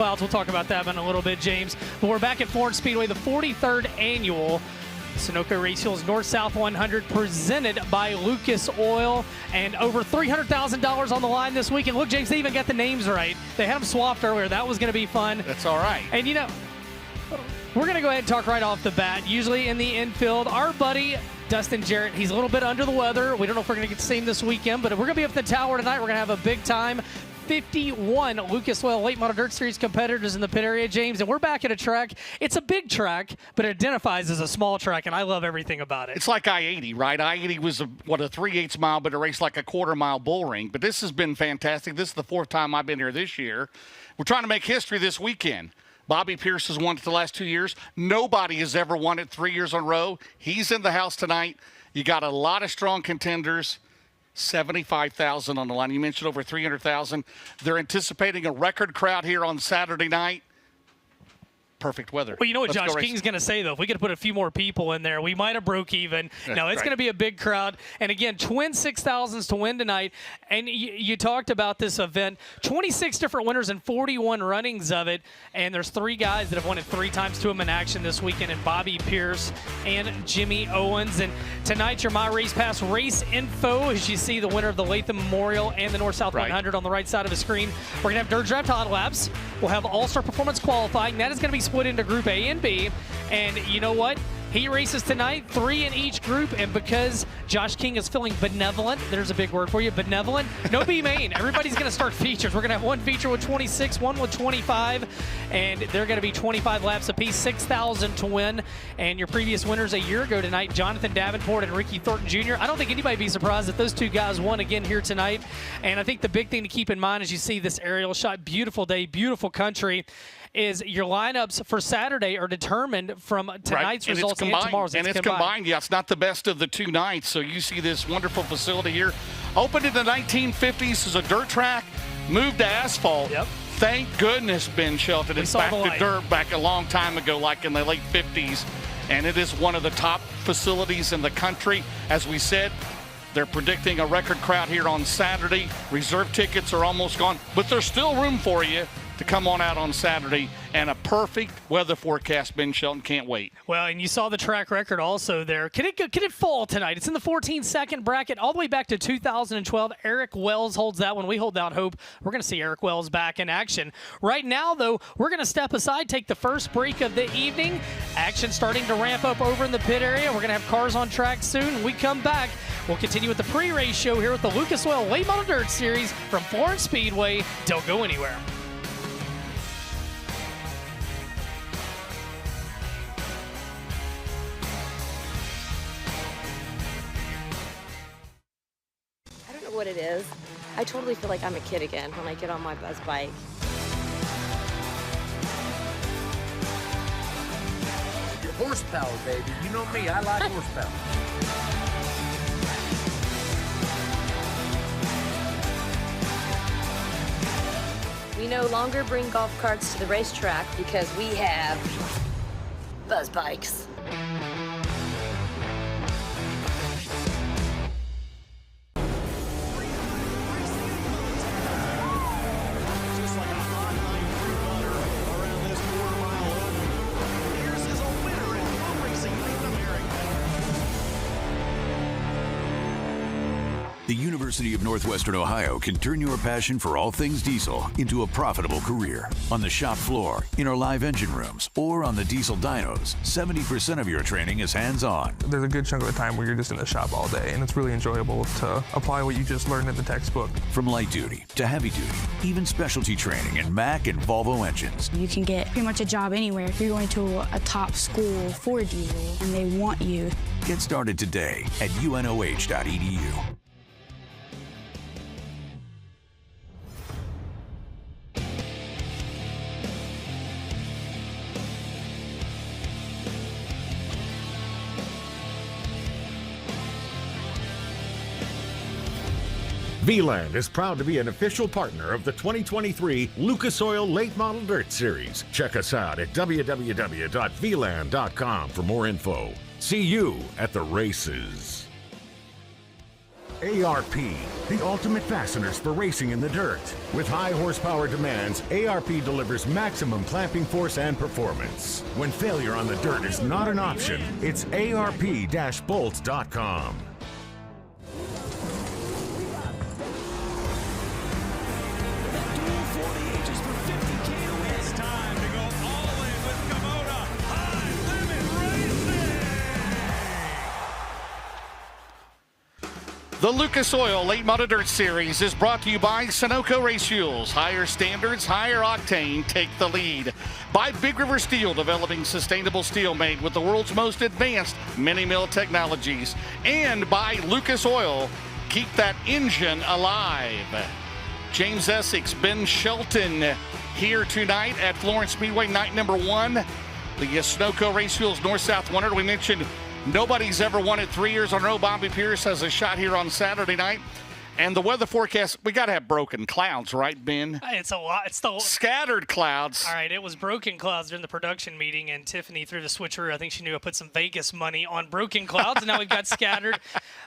We'll talk about that in a little bit, James. But we're back at Florence Speedway, the 43rd annual Sunoco Racing's North-South 100 presented by Lucas Oil, and over $300,000 on the line this week. And look, James, they even got the names right. They had them swapped earlier. That was going to be fun. That's all right. And, you know, we're going to go ahead and talk right off the bat. Usually in the infield, our buddy Dustin Jarrett, he's a little bit under the weather. We don't know if we're going to get to see him this weekend, but we're going to be up at the tower tonight. We're going to have a big time. 51 Lucas Oil Late Model Dirt Series competitors in the pit area, James, and we're back at a track. It's a big track, but it identifies as a small track, and I love everything about it. It's like I-80, right? I-80 was, a 3/8 mile, but it raced like a quarter-mile bull ring. But this has been fantastic. This is the 4th time I've been here this year. We're trying to make history this weekend. Bobby Pierce has won it the last 2 years. Nobody has ever won it 3 years in a row. He's in the house tonight. You got a lot of strong contenders. 75,000 on the line. You mentioned over 300,000. They're anticipating a record crowd here on Saturday night. Perfect weather. Well, you know what Josh King's going to say, though? If we could put a few more people in there, we might have broke even. No, it's going to be a big crowd. And, again, twin 6,000s to win tonight. And you talked about this event. 26 different winners and 41 runnings of it. And there's 3 guys that have won it 3 times to them in action this weekend, and Bobby Pierce and Jimmy Owens. And tonight, your My Race Pass race info, as you see the winner of the Latham Memorial and the North-South 100 on the right side of the screen. We're going to have Dirt Draft Hot Laps. We'll have All-Star Performance Qualifying. That is going to be split into Group A and B. And you know what? Heat races tonight, 3 in each group, and because Josh King is feeling benevolent, there's a big word for you, benevolent, no B main. Everybody's going to start features. We're going to have one feature with 26, one with 25, and they're going to be 25 laps apiece, 6,000 to win. And your previous winners a year ago tonight, Jonathan Davenport and Ricky Thornton Jr. I don't think anybody would be surprised if those 2 guys won again here tonight. And I think the big thing to keep in mind as you see this aerial shot, beautiful day, beautiful country, is your lineups for Saturday are determined from tonight's results and tomorrow's. And it's combined. Yeah, it's not the best of the 2 nights. So you see this wonderful facility here. Opened in the 1950s as a dirt track, moved to asphalt. Yep. Thank goodness, Ben Shelton. It's back to dirt back a long time ago, like in the late 50s. And it is one of the top facilities in the country. As we said, they're predicting a record crowd here on Saturday. Reserve tickets are almost gone, but there's still room for you to come on out on Saturday, and a perfect weather forecast. Ben Shelton can't wait. Well, and you saw the track record also there. Can it fall tonight? It's in the 14-second bracket all the way back to 2012. Eric Wells holds that one. We hold out hope. We're going to see Eric Wells back in action. Right now, though, we're going to step aside, take the first break of the evening. Action starting to ramp up over in the pit area. We're going to have cars on track soon. When we come back, we'll continue with the pre-race show here with the Lucas Oil Late Model Dirt Series from Florence Speedway. Don't go anywhere. What it is. I totally feel like I'm a kid again when I get on my buzz bike. Your horsepower, baby. You know me, I like horsepower. We no longer bring golf carts to the racetrack because we have buzz bikes. The University of Northwestern Ohio can turn your passion for all things diesel into a profitable career. On the shop floor, in our live engine rooms, or on the diesel dynos, 70% of your training is hands-on. There's a good chunk of the time where you're just in the shop all day, and it's really enjoyable to apply what you just learned in the textbook. From light duty to heavy duty, even specialty training in Mack and Volvo engines. You can get pretty much a job anywhere if you're going to a top school for diesel, and they want you. Get started today at unoh.edu. V-Land is proud to be an official partner of the 2023 Lucas Oil Late Model Dirt Series. Check us out at www.vland.com for more info. See you at the races. ARP, the ultimate fasteners for racing in the dirt. With high horsepower demands, ARP delivers maximum clamping force and performance. When failure on the dirt is not an option, it's ARP-bolts.com. It's time to go all in with Kubota High Limit Racing. The Lucas Oil Late Model Dirt Series is brought to you by Sunoco Race Fuels. Higher standards, higher octane, take the lead. By Big River Steel, developing sustainable steel made with the world's most advanced mini-mill technologies. And by Lucas Oil, keep that engine alive. James Essex, Ben Shelton here tonight at Florence Speedway, night number 1. The Sunoco Race Fuels North-South 100. We mentioned nobody's ever won it 3 years in a row. Bobby Pierce has a shot here on Saturday night. And the weather forecast, we got to have broken clouds, right, Ben? It's a lot. It's the scattered clouds. All right, it was broken clouds during the production meeting, and Tiffany threw the switcheroo. I think she knew I put some Vegas money on broken clouds, and now we've got scattered.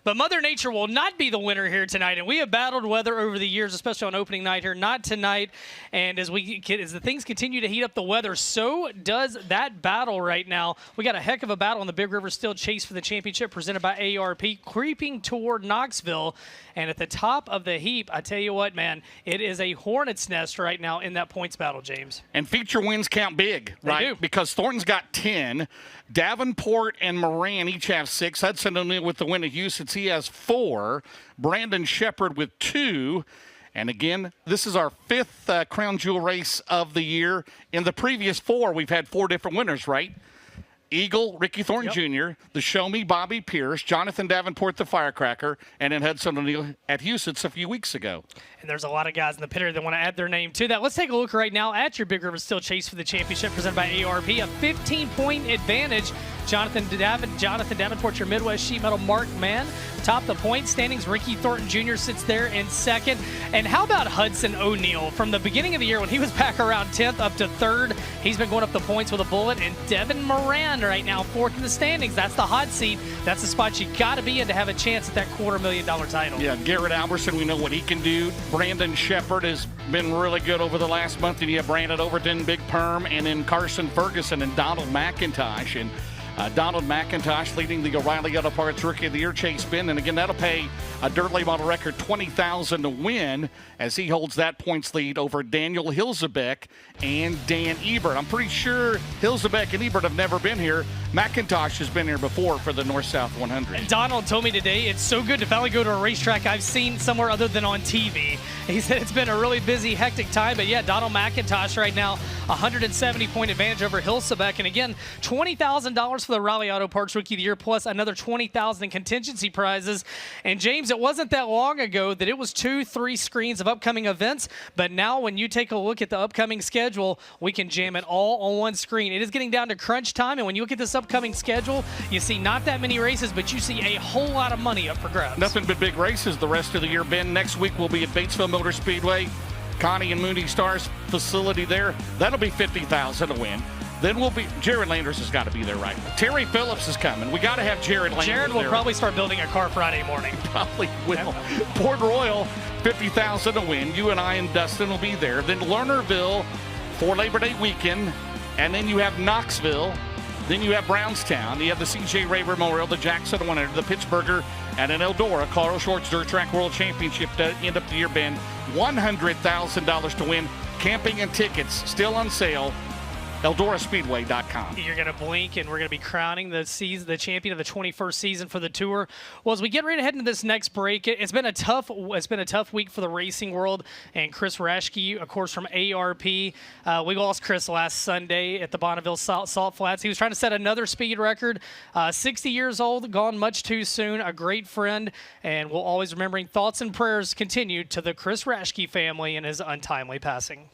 But Mother Nature will not be the winner here tonight, and we have battled weather over the years, especially on opening night here. Not tonight, and as the things continue to heat up the weather, so does that battle right now. We got a heck of a battle on the Big River Steel Chase for the championship, presented by ARP, creeping toward Knoxville, and at the top of the heap, I tell you what, man, it is a hornet's nest right now in that points battle, James. And feature wins count big, right? They do. Because Thornton's got 10. Davenport and Moran each have 6. Hudson O'Neill with the win at Houston, he has 4. Brandon Shepard with 2. And again, this is our 5th Crown Jewel race of the year. In the previous 4, we've had 4 different winners, right? Eagle, Ricky Thornton Jr., the Show Me, Bobby Pierce, Jonathan Davenport, the Firecracker, and then Hudson O'Neill at Houston a few weeks ago. And there's a lot of guys in the pit area that want to add their name to that. Let's take a look right now at your Big River Steel Chase for the championship, presented by ARP. A 15-point advantage. Jonathan Davenport, your Midwest Sheet Metal Mark Man. Top the point standings. Ricky Thornton Jr. sits there in 2nd. And how about Hudson O'Neill? From the beginning of the year when he was back around 10th up to 3rd, he's been going up the points with a bullet. And Devin Moran right now 4th in the standings. That's the hot seat. That's the spot you got to be in to have a chance at that $250,000 title. Yeah, Garrett Alberson, we know what he can do. Brandon Shepard has been really good over the last month. And you have Brandon Overton, Big Perm, and then Carson Ferguson and Donald McIntosh. And Donald McIntosh leading the O'Reilly Auto Parts Rookie of the Year Chase Ben. And again, that'll pay a dirt late model record $20,000 to win as he holds that points lead over Daniel Hilzebeck and Dan Ebert. I'm pretty sure Hilzebeck and Ebert have never been here. McIntosh has been here before for the North-South 100. And Donald told me today it's so good to finally go to a racetrack I've seen somewhere other than on TV. He said it's been a really busy, hectic time. But yeah, Donald McIntosh right now, 170-point advantage over Hilzebeck. And again, $20,000 for the Raleigh Auto Parts Rookie of the Year, plus another $20,000 in contingency prizes. And James, it wasn't that long ago that it was 2-3 screens of upcoming events. But now when you take a look at the upcoming schedule, we can jam it all on one screen. It is getting down to crunch time. And when you look at this upcoming schedule, you see not that many races, but you see a whole lot of money up for grabs. Nothing but big races the rest of the year, Ben. Next week we'll be at Batesville Motor Speedway, Connie and Mooney Stars facility there. That'll be $50,000 to win. Then we'll be, Jared Landers has got to be there, right? Terry Phillips is coming. We got to have Jared Landers. Jared will there. probably start building a car Friday morning. Probably will. Port Royal, $50,000 to win. You and I and Dustin will be there. Then Lernerville for Labor Day weekend. And then you have Knoxville. Then you have Brownstown. You have the C.J. Ray Memorial, the Jackson 100, the Pittsburgher, and an Eldora. Carl Shorts Dirt Track World Championship to end up the year, Ben. $100,000 to win. Camping and tickets still on sale. EldoraSpeedway.com. You're going to blink, and we're going to be crowning the champion of the 21st season for the Tour. Well, as we get ready to head into this next break, it's been a tough week for the racing world. And Chris Raschke, of course, from ARP. We lost Chris last Sunday at the Bonneville Salt Flats. He was trying to set another speed record. 60 years old, gone much too soon. A great friend, and we'll always remembering thoughts and prayers continue to the Chris Raschke family and his untimely passing.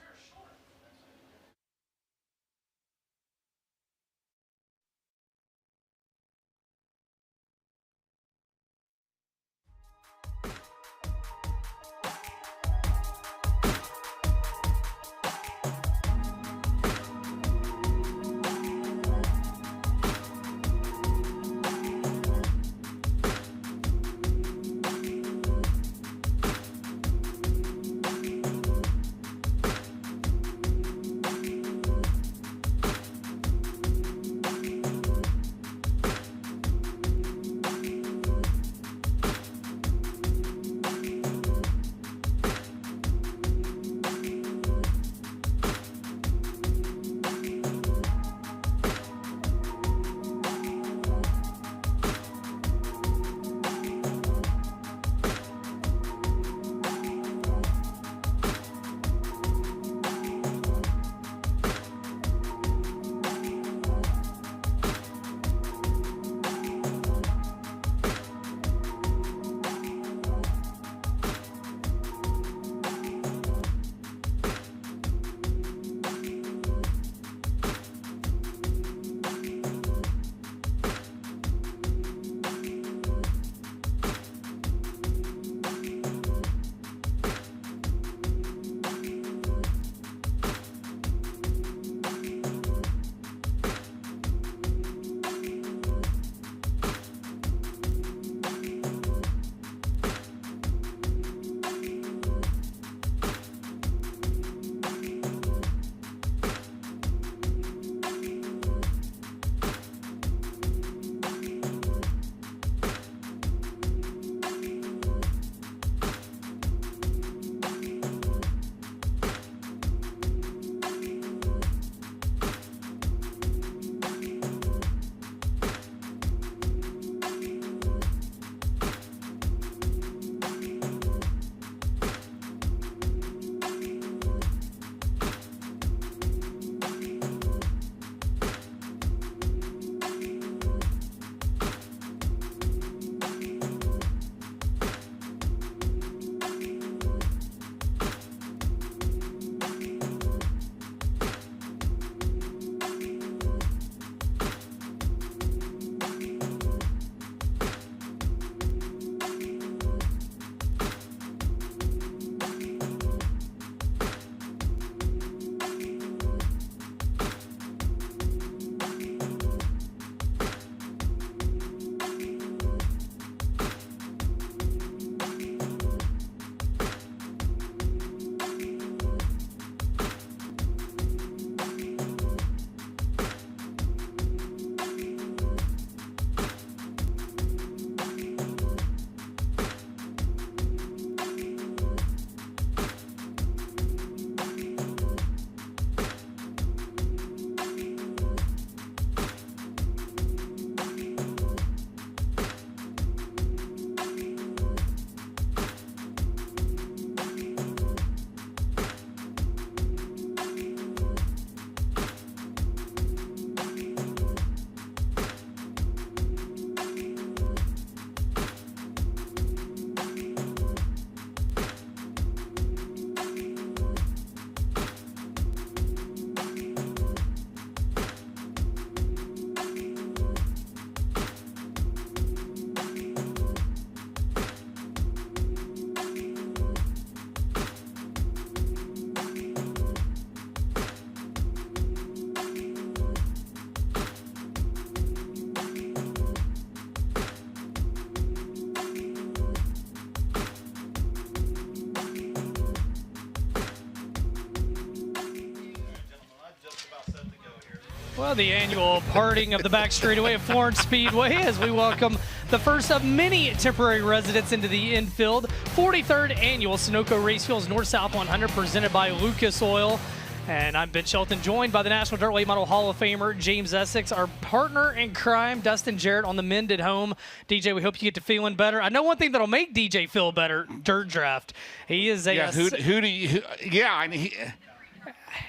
Well, the annual parting of the back straightaway of Florence Speedway as we welcome the first of many temporary residents into the infield. 43rd annual Sunoco Race Fuels North-South 100 presented by Lucas Oil. And I'm Ben Shelton, joined by the National Dirt Late Model Hall of Famer James Essex, our partner in crime, Dustin Jarrett, on the Mend at Home. DJ, we hope you get to feeling better. I know one thing that'll make DJ feel better: Dirt Draft. He is a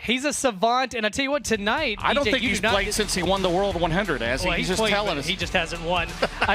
he's a savant, and I tell you what, tonight I don't DJ, think he's played since he won the World 100, has he? Well, he's just played, telling us. He just hasn't won.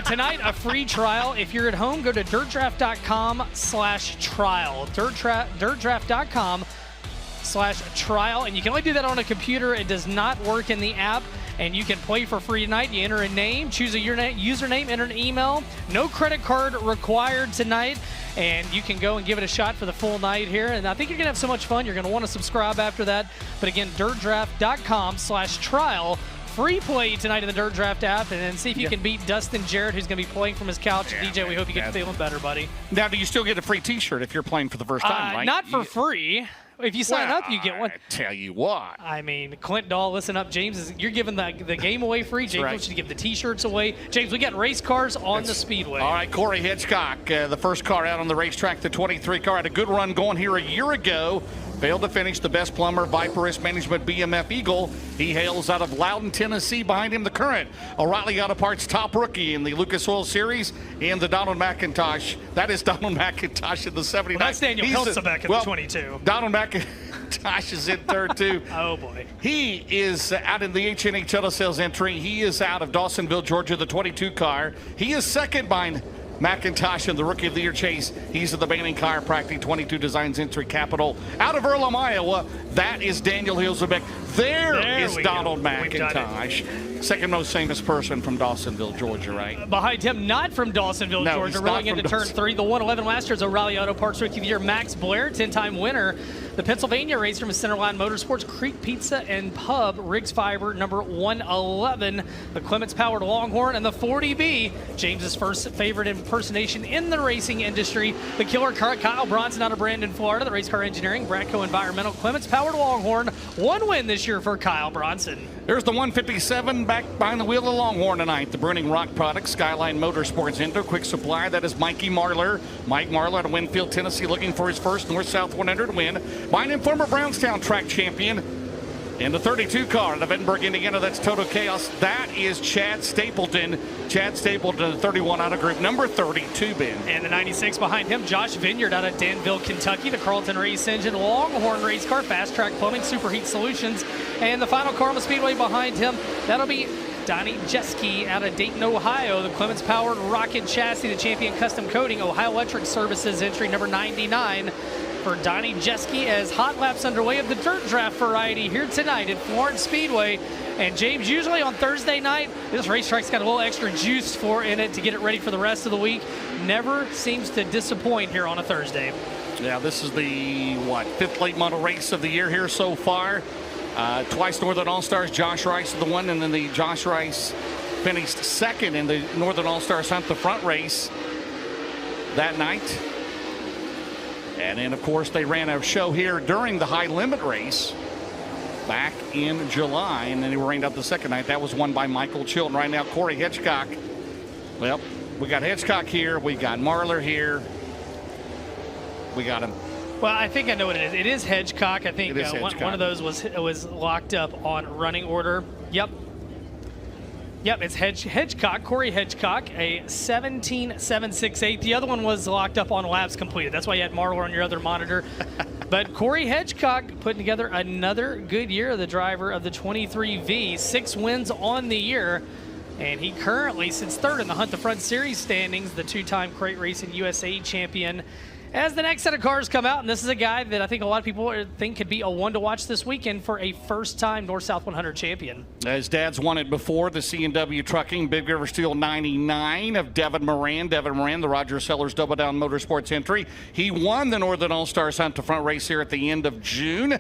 Tonight, a free trial. If you're at home, go to dirtdraft.com/trial. Dirtdraft.com/trial, and you can only do that on a computer. It does not work in the app, and you can play for free tonight. You enter a name, choose a username, enter an email. No credit card required tonight, and you can go and give it a shot for the full night here. And I think you're going to have so much fun. You're going to want to subscribe after that. But again, dirtdraft.com/trial. Free play tonight in the Dirt Draft app, and then see if you can beat Dustin Jarrett, who's going to be playing from his couch. DJ, we hope you get feeling better, buddy. Now, do you still get a free T-shirt if you're playing for the first time, right? Not for free. If you sign up, you get one. I tell you what. I mean, Clint Dahl, listen up. James, you're giving the game away free. James wants you to give the T-shirts away. James, we got race cars on the Speedway. All right, Corey Hitchcock, the first car out on the racetrack, the 23 car, had a good run going here a year ago. Failed to finish. The best plumber, Viperist Management BMF Eagle. He hails out of Loudon, Tennessee. Behind him, the current O'Reilly Auto Parts top rookie in the Lucas Oil Series, and the Donald McIntosh. That is Donald McIntosh in the 79. Well, that's Daniel Peltz back in the 22. Donald McIntosh is in third, too. Oh, boy. He is out in the HNH telesales entry. He is out of Dawsonville, Georgia, the 22 car. He is second behind McIntosh in the Rookie of the Year chase. He's at the Banning Chiropractic 22 Designs Entry Capital. Out of Earlham, Iowa, that is Daniel Hilsebeck. There is Donald McIntosh. Second most famous person from Dawsonville, Georgia, right? Behind him, not from Dawsonville, Georgia. Rolling into turn 3, the 111 last year's O'Reilly Auto Parts Rookie of the Year, Max Blair, 10-time winner. The Pennsylvania race from Centerline Motorsports, Creek Pizza and Pub, Riggs Fiber, number 111. The Clements Powered Longhorn, and the 40B, James's first favorite impersonation in the racing industry. The killer car, Kyle Bronson out of Brandon, Florida. The Race Car Engineering, Bradco Environmental, Clements Powered Longhorn. One win this year for Kyle Bronson. There's the 157 back behind the wheel of Longhorn tonight. The Burning Rock Products, Skyline Motorsports Indoor Quick Supply. That is Mikey Marlar. Mike Marlar out of Winfield, Tennessee, looking for his first North-South 100 win. Behind him, former Brownstown track champion. In the 32 car out of Edinburgh, Indiana, that's Total Chaos. That is Chad Stapleton. Chad Stapleton, the 31 out of group number 32, Ben. And the 96 behind him, Josh Vineyard out of Danville, Kentucky. The Carlton Race Engine Longhorn race car, Fast Track Plumbing, Superheat Solutions. And the final car on the Speedway behind him, that'll be Donnie Jeske out of Dayton, Ohio. The Clements Powered Rocket Chassis, the Champion Custom Coating, Ohio Electric Services, entry number 99. For Donnie Jeske as hot laps underway of the Dirt Draft variety here tonight at Florence Speedway. And James, usually on Thursday night, this racetrack's got a little extra juice in it to get it ready for the rest of the week. Never seems to disappoint here on a Thursday. Yeah, this is the, fifth late model race of the year here so far. Twice Northern All-Stars, Josh Rice is the one, and then the Josh Rice finished second in the Northern All-Stars Hunt the Front race that night. And then, of course, they ran a show here during the high limit race back in July, and then they rained out the second night. That was won by Michael Chilton. Right now, Corey Hitchcock. Well, we got Hitchcock here. We got Marlar here. We got him. Well, I think I know what it is. It is Hedgecock. I think one of those was locked up on running order. Yep, it's Hedgecock, Corey Hedgecock, a 17.768. The other one was locked up on laps completed. That's why you had Marlar on your other monitor. But Corey Hedgecock putting together another good year, the driver of the 23V, 6 wins on the year. And he currently sits third in the Hunt the Front Series standings, the 2-time Crate Racing USA champion. As the next set of cars come out, and this is a guy that I think a lot of people think could be a one to watch this weekend for a first-time North-South 100 champion. His dad's won it before, the C&W Trucking Big River Steel 99 of Devin Moran. Devin Moran, the Roger Sellers Double Down Motorsports entry. He won the Northern All-Stars Hunt to Front race here at the end of June.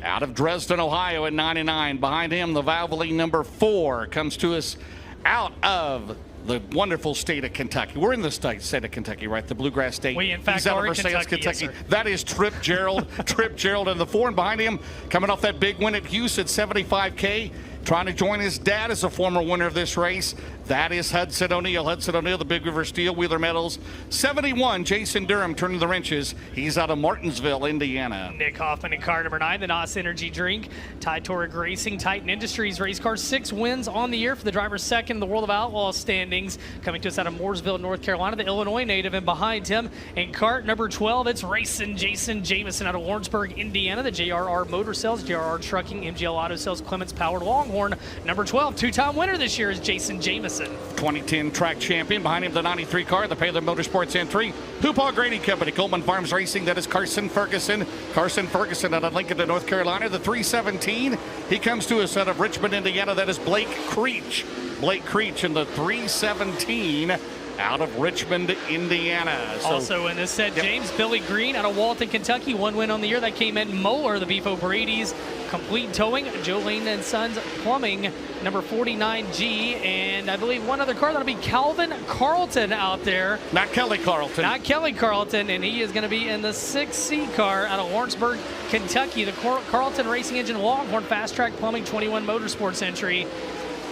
Out of Dresden, Ohio at 99. Behind him, the Valvoline number 4 comes to us out of the wonderful state of Kentucky. We're in the state of Kentucky, right? The Bluegrass State. We, in fact, are in Kentucky. Yes, that is Trip Gerald. Trip Gerald in the 4, and behind him, coming off that big win at Houston, 75K. trying to join his dad as a former winner of this race. That is Hudson O'Neal. Hudson O'Neal, the Big River Steel Wheeler Medals. 71, Jason Durham turning the wrenches. He's out of Martinsville, Indiana. Nick Hoffman in car number 9, the NOS Energy Drink. Ty Torrig Racing, Titan Industries race car. 6 wins on the year for the driver's second in the World of Outlaws standings. Coming to us out of Mooresville, North Carolina, the Illinois native. And behind him in cart number 12, it's racing Jason Jamison out of Lawrenceburg, Indiana. The JRR Motor Sales, JRR Trucking, MGL Auto Sales, Clements Powered Longhorn. Number 12, 2-time winner this year is Jason Jamison. 2010 track champion. Behind him, the 93 car, the Paler Motorsports entry. Hoopaw Grady Company, Coleman Farms Racing. That is Carson Ferguson. Carson Ferguson out of Lincoln, North Carolina. The 317. He comes to us out of Richmond, Indiana. That is Blake Creech. Blake Creech in the 317 out of Richmond, Indiana. Also in this set, James Billy Green out of Walton, Kentucky. 1 win on the year. That came in Moeller, the Beef O'Brady's. Complete Towing, Joe Lane and Sons Plumbing, number 49G, and I believe one other car. That'll be Calvin Carlton out there. Not Kelly Carlton. Not Kelly Carlton, and he is going to be in the 6C car out of Lawrenceburg, Kentucky. The Carlton Racing Engine Longhorn Fast Track Plumbing 21 Motorsports entry.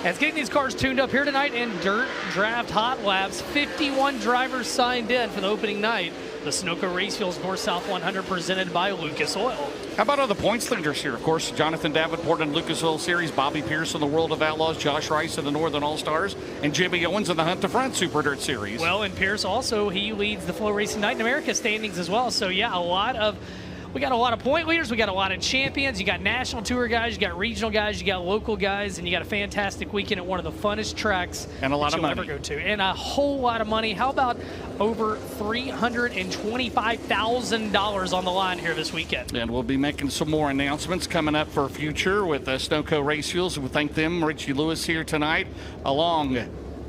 It's getting these cars tuned up here tonight in Dirt Draft Hot Laps. 51 drivers signed in for the opening night. The Sunoco Race Fuels North South 100 presented by Lucas Oil. How about other points leaders here? Of course, Jonathan Davenport in Lucas Oil Series, Bobby Pierce in the World of Outlaws, Josh Rice in the Northern All-Stars, and Jimmy Owens in the Hunt to Front Super Dirt Series. Well, and Pierce also, he leads the FloRacing Night in America standings as well. So, yeah, we got a lot of point leaders. We got a lot of champions. You got national tour guys. You got regional guys. You got local guys. And you got a fantastic weekend at one of the funnest tracks and a lot that of you'll money. ever go to. And a whole lot of money. How about over $325,000 on the line here this weekend? And we'll be making some more announcements coming up for future with Sunoco Race Fuels. We thank them. Richie Lewis here tonight, along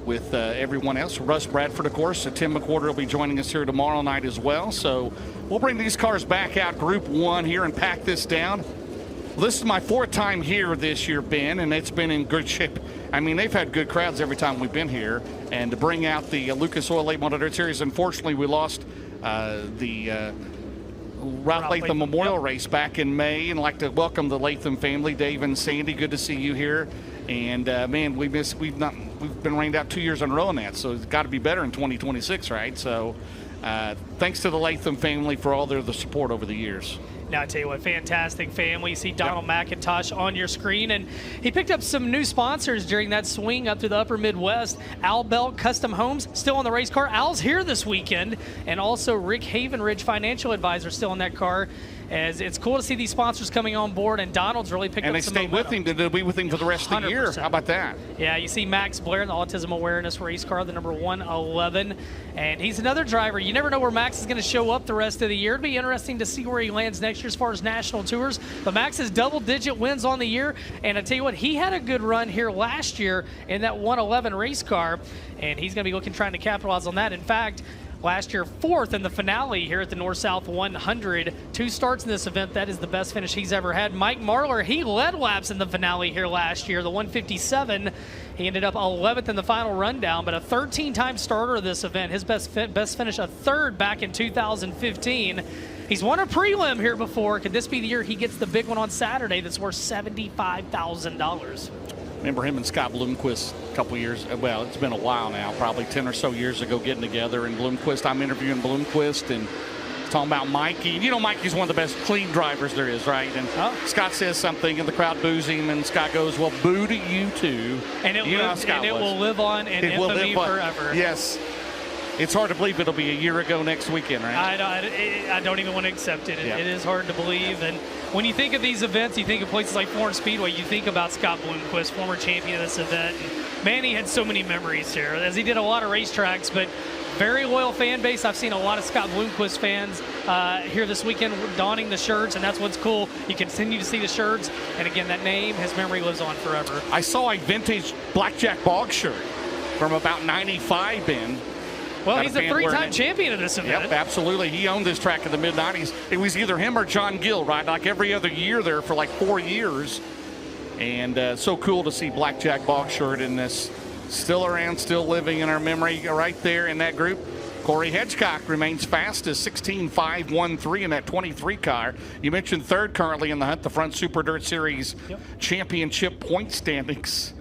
with everyone else. Russ Bradford, of course. Tim McWhorter will be joining us here tomorrow night as well. So we'll bring these cars back out, Group 1 here, and pack this down. Well, this is my 4th time here this year, Ben, and it's been in good shape. I mean, they've had good crowds every time we've been here. And to bring out the Lucas Oil Late Model Dirt Series, unfortunately, we lost the Ralph Latham Memorial Race back in May. And I'd like to welcome the Latham family, Dave and Sandy. Good to see you here. And man, we've been rained out 2 years in a row on that, so it's got to be better in 2026, right? So thanks to the Latham family for all the support over the years. Now, I tell you what, fantastic family. You see Donald McIntosh on your screen, and he picked up some new sponsors during that swing up to the upper Midwest. Al Bell Custom Homes, still on the race car. Al's here this weekend, and also Rick Havenridge, financial advisor, still in that car. As it's cool to see these sponsors coming on board, and Donald's really picked up some momentum. And they stayed with him. They'll be with him for the rest of the year. How about that? Yeah, you see Max Blair in the Autism Awareness race car, the number 111. And he's another driver. You never know where Max is going to show up the rest of the year. It'll be interesting to see where he lands next year as far as national tours. But Max has double-digit wins on the year. And I tell you what, he had a good run here last year in that 111 race car. And he's going to be looking, trying to capitalize on that. In fact, last year, 4th in the finale here at the North-South 100. 2 starts in this event. That is the best finish he's ever had. Mike Marlar, he led laps in the finale here last year, the 157. He ended up 11th in the final rundown, but a 13-time starter of this event. His best finish, a 3rd back in 2015. He's won a prelim here before. Could this be the year he gets the big one on Saturday that's worth $75,000? Remember him and Scott Bloomquist a couple years, well, it's been a while now, probably 10 or so years ago, getting together. And Bloomquist, I'm interviewing Bloomquist and talking about Mikey. You know, Mikey's one of the best clean drivers there is, right? And Scott says something and the crowd boos him, and Scott goes, well, boo to you too. And it, will live on in infamy forever. Yes. It's hard to believe it'll be a year ago next weekend, right? I don't even want to accept it. It is hard to believe. And when you think of these events, you think of places like Florence Speedway, you think about Scott Bloomquist, former champion of this event. And man, he had so many memories here, as he did a lot of racetracks, but very loyal fan base. I've seen a lot of Scott Bloomquist fans here this weekend donning the shirts, and that's what's cool. You continue to see the shirts, and again, that name, his memory lives on forever. I saw a vintage Blackjack Bog shirt from about 95 in. Well, he's a 3-time champion of this event. Yep, absolutely. He owned this track in the mid-90s. It was either him or John Gill, right? Like every other year there for like 4 years. And so cool to see Blackjack Bog shirt in this. Still around, still living in our memory right there in that group. Of Corey Hedgecock remains fastest, 16.513 in that 23 car. You mentioned third currently in the Hunt the Front Super Dirt Series championship point standings.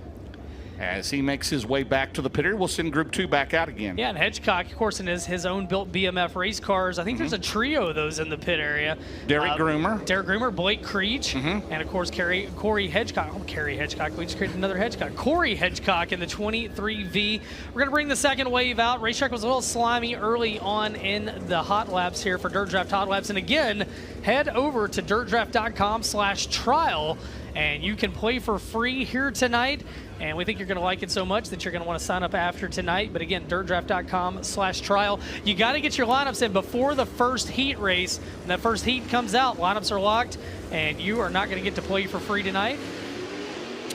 As he makes his way back to the pit area, we'll send Group 2 back out again. Yeah, and Hedgecock, of course, in his own built BMF race cars. I think there's a trio of those in the pit area. Derek Groomer, Blake Creech, and of course Corey Hedgecock. Oh, Corey Hedgecock. We just created another Hedgecock. Corey Hedgecock in the 23V. We're going to bring the second wave out. Racetrack was a little slimy early on in the hot laps here for Dirt Draft Hot Laps. And again, head over to dirtdraft.com/trial, and you can play for free here tonight. And we think you're going to like it so much that you're going to want to sign up after tonight. But again, dirtdraft.com/trial. You got to get your lineups in before the first heat race. When that first heat comes out, lineups are locked, and you are not going to get to play for free tonight.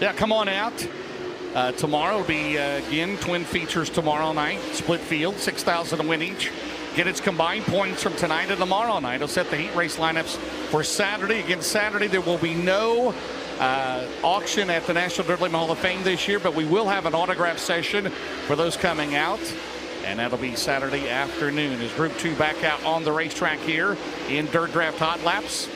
Yeah, come on out. Tomorrow will be, again, twin features tomorrow night. Split field, 6,000 to win each. Get its combined points from tonight and tomorrow night. It'll set the heat race lineups for Saturday. Again, Saturday there will be no auction at the National Dirt Limit Hall of Fame this year, but we will have an autograph session for those coming out, and that'll be Saturday afternoon as Group 2 back out on the racetrack here in Dirt Draft Hot Laps.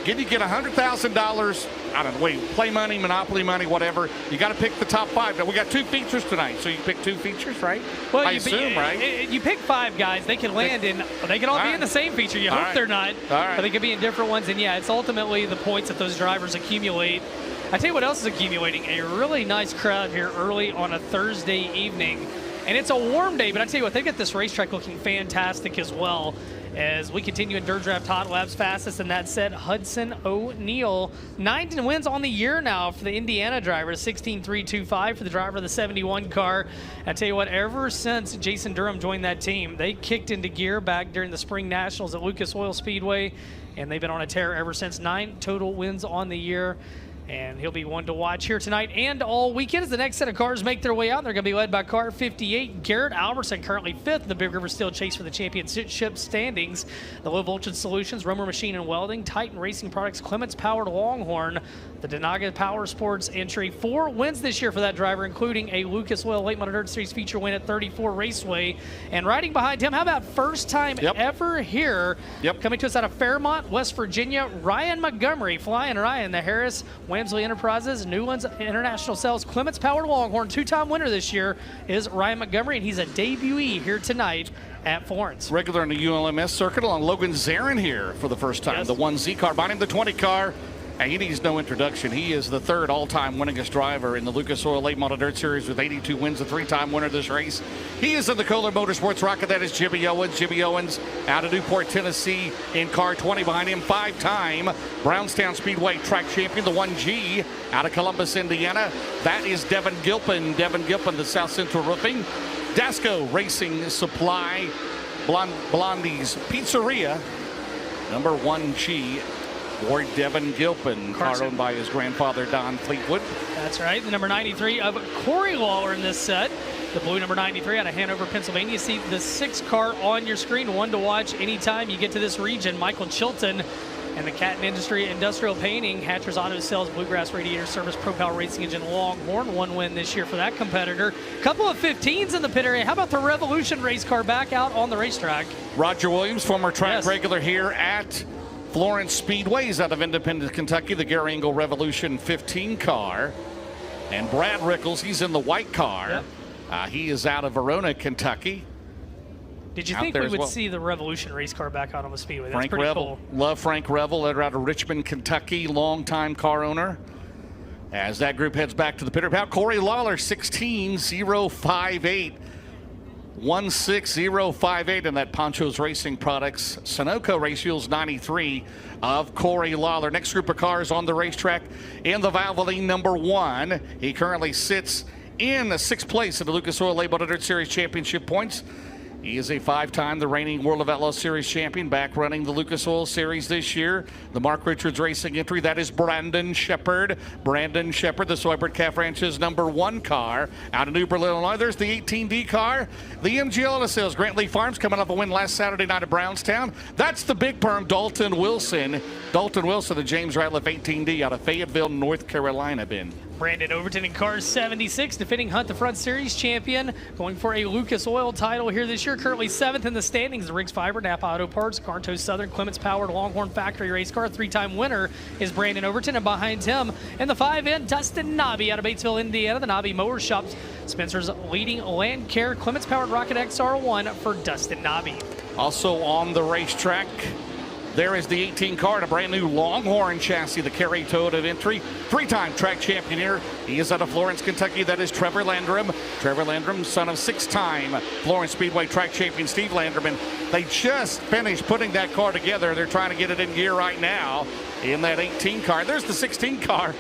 Again, you get $100,000. I don't know, play money, Monopoly money, whatever. You got to pick the top 5. Now, we got 2 features tonight, so you pick 2 features, right? Well, I assume, right? You pick 5 guys. They can land in. They can all be in the same feature. You hope they're not, but they could be in different ones. And yeah, it's ultimately the points that those drivers accumulate. I tell you what else is accumulating: a really nice crowd here early on a Thursday evening, and it's a warm day. But I tell you what, they got this racetrack looking fantastic as well. As we continue in Dirt Draft Hot Laps, fastest in that set, Hudson O'Neal. 9 wins on the year now for the Indiana driver, 16.325 for the driver of the 71 car. I tell you what, ever since Jason Durham joined that team, they kicked into gear back during the Spring Nationals at Lucas Oil Speedway, and they've been on a tear ever since. 9 total wins on the year. And he'll be one to watch here tonight and all weekend as the next set of cars make their way out. They're going to be led by car 58, Garrett Alberson, currently 5th in the Big River Steel Chase for the championship standings. The Low Voltage Solutions, Romer Machine and Welding, Titan Racing Products, Clements Powered Longhorn, the Denaga Power Sports entry. 4 wins this year for that driver, including a Lucas Oil Late Model Dirt Series feature win at 34 Raceway. And riding behind him, how about first time ever here, coming to us out of Fairmont, West Virginia, Ryan Montgomery. Flying Ryan, the Harris Wamsley Enterprises, Newlands International Sales, Clements Powered Longhorn, 2-time winner this year is Ryan Montgomery, and he's a debutee here tonight at Florence. Regular in the ULMS circuit along Logan Zarin here for the first time. The 1Z car, behind him the 20 car. And he needs no introduction. He is the 3rd all-time winningest driver in the Lucas Oil Late Model Dirt Series with 82 wins, a 3-time winner of this race. He is in the Kohler Motorsports rocket. That is Jimmy Owens. Jimmy Owens out of Newport, Tennessee in car 20. Behind him, 5-time Brownstown Speedway track champion, the 1G out of Columbus, Indiana. That is Devin Gilpin. Devin Gilpin, the South Central Roofing. Dasco Racing Supply, Blondie's Pizzeria, number 1G. Ward Devin Gilpin, car owned by his grandfather, Don Fleetwood. That's right. The number 93 of Corey Lawler in this set. The blue number 93 out of Hanover, Pennsylvania. You see the 6 car on your screen, one to watch anytime you get to this region. Michael Chilton and the Catton Industry Industrial Painting, Hatcher's Auto Sales, Bluegrass Radiator Service, Pro Power Racing Engine, Longhorn. 1 win this year for that competitor. Couple of 15s in the pit area. How about the Revolution race car back out on the racetrack? Roger Williams, former track regular here at Florence Speedways out of Independence, Kentucky, the Gary Engel Revolution 15 car. And Brad Rickles, he's in the white car. He is out of Verona, Kentucky. Did you think we would see the Revolution race car back out on the Speedway? That's pretty cool. Love Frank Revel, out of Richmond, Kentucky, longtime car owner. As that group heads back to the pit road, Corey Lawler, 16.058. 16058 in that Poncho's Racing Products Sunoco Race Fuels 93 of Corey Lawler. Next group of cars on the racetrack in the Valvoline number 1. He currently sits in the 6th place in the Lucas Oil Late Model Dirt Series Championship points. He is a 5-time the reigning World of Outlaws Series champion, back running the Lucas Oil Series this year. The Mark Richards Racing entry, that is Brandon Shepard. Brandon Shepard, the Soybert Calf Ranch's number 1 car out of New Berlin, Illinois. There's the 18D car. The MGL Auto Sales, Grant Lee Farms, coming off a win last Saturday night at Brownstown. That's the big perm, Dalton Wilson. Dalton Wilson, the James Ratliff 18D out of Fayetteville, North Carolina, Ben. Brandon Overton in car 76, defending Hunt the Front Series champion, going for a Lucas Oil title here this year. Currently 7th in the standings. The Riggs Fiber, Napa Auto Parts, Carto Southern, Clements Powered, Longhorn Factory race car. 3-time winner is Brandon Overton, and behind him in the 5N, Dustin Nobby out of Batesville, Indiana. The Nobby Mower Shop, Spencer's leading Land Care, Clements Powered Rocket XR1 for Dustin Nobby. Also on the racetrack, there is the 18 car, a brand new Longhorn chassis, the Kerry Toyota of entry. 3-time track champion here. He is out of Florence, Kentucky. That is Trevor Landrum. Trevor Landrum, son of 6-time Florence Speedway track champion Steve Landrum. And they just finished putting that car together. They're trying to get it in gear right now in that 18 car. There's the 16 car.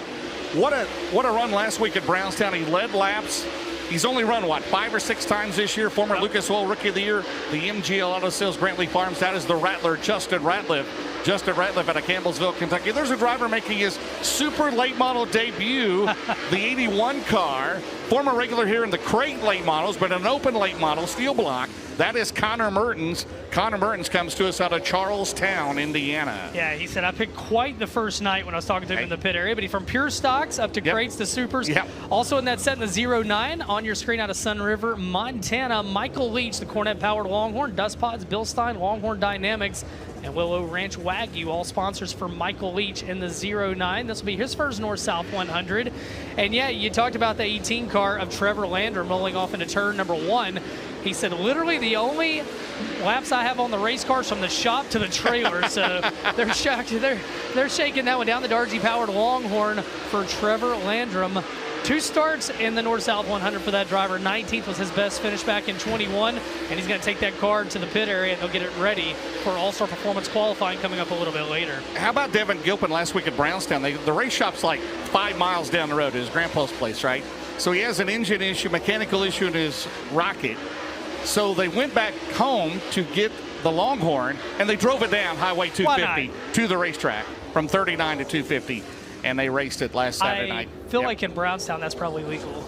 What a run last week at Brownstown. He led laps. He's only run, 5 or 6 times this year. Former Lucas Oil Rookie of the Year, the MGL Auto Sales Brantley Farms. That is the Rattler, Justin Ratliff. Justin Ratliff out of Campbellsville, Kentucky. There's a driver making his super late model debut, the 81 car. Former regular here in the crate late models, but an open late model, steel block. That is Connor Mertens. Connor Mertens comes to us out of Charlestown, Indiana. Yeah, he said, I picked quite the first night when I was talking to him in the pit area, but he from pure stocks up to crates to supers. Also in that set in the 09, on your screen out of Sun River, Montana, Michael Leach, the Cornet Powered Longhorn, Dust Pods, Bill Stein, Longhorn Dynamics, and Willow Ranch Wagyu, all sponsors for Michael Leach in the 09. This will be his first North-South 100. And yeah, you talked about the 18 car of Trevor Landrum rolling off into turn number 1. He said, literally the only laps I have on the race cars from the shop to the trailer. So they're shocked. They're shaking that one down. The Dargy Powered Longhorn for Trevor Landrum. 2 starts in the North-South 100 for that driver. 19th was his best finish back in 21, and he's going to take that car to the pit area, and they'll get it ready for All-Star Performance qualifying coming up a little bit later. How about Devin Gilpin last week at Brownstown? The race shop's like 5 miles down the road at his grandpa's place, right? So he has an engine issue, mechanical issue in his rocket. So they went back home to get the Longhorn, and they drove it down Highway 250 to the racetrack from 39 to 250. And they raced it last Saturday night. I feel like in Brownstown that's probably legal.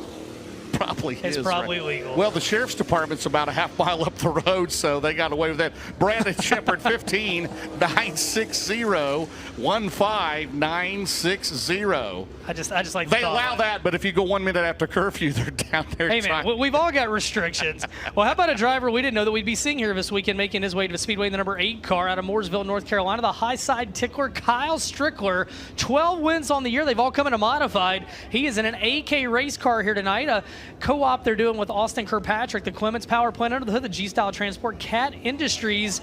Probably it's is. probably right. legal. Well, the sheriff's department's about a half mile up the road, so they got away with that. Brandon Shepard, 15-960-15960. I just like they allow that, but if you go 1 minute after curfew, they're down there. Hey man, we've all got restrictions. Well, how about a driver we didn't know that we'd be seeing here this weekend, making his way to the Speedway in the number 8 car out of Mooresville, North Carolina, the high side tickler Kyle Strickler. 12 wins on the year. They've all come in a modified. He is in an AK race car here tonight. A co-op they're doing with Austin Kirkpatrick, the Clements Power Plant under the hood, the G-Style Transport, Cat Industries,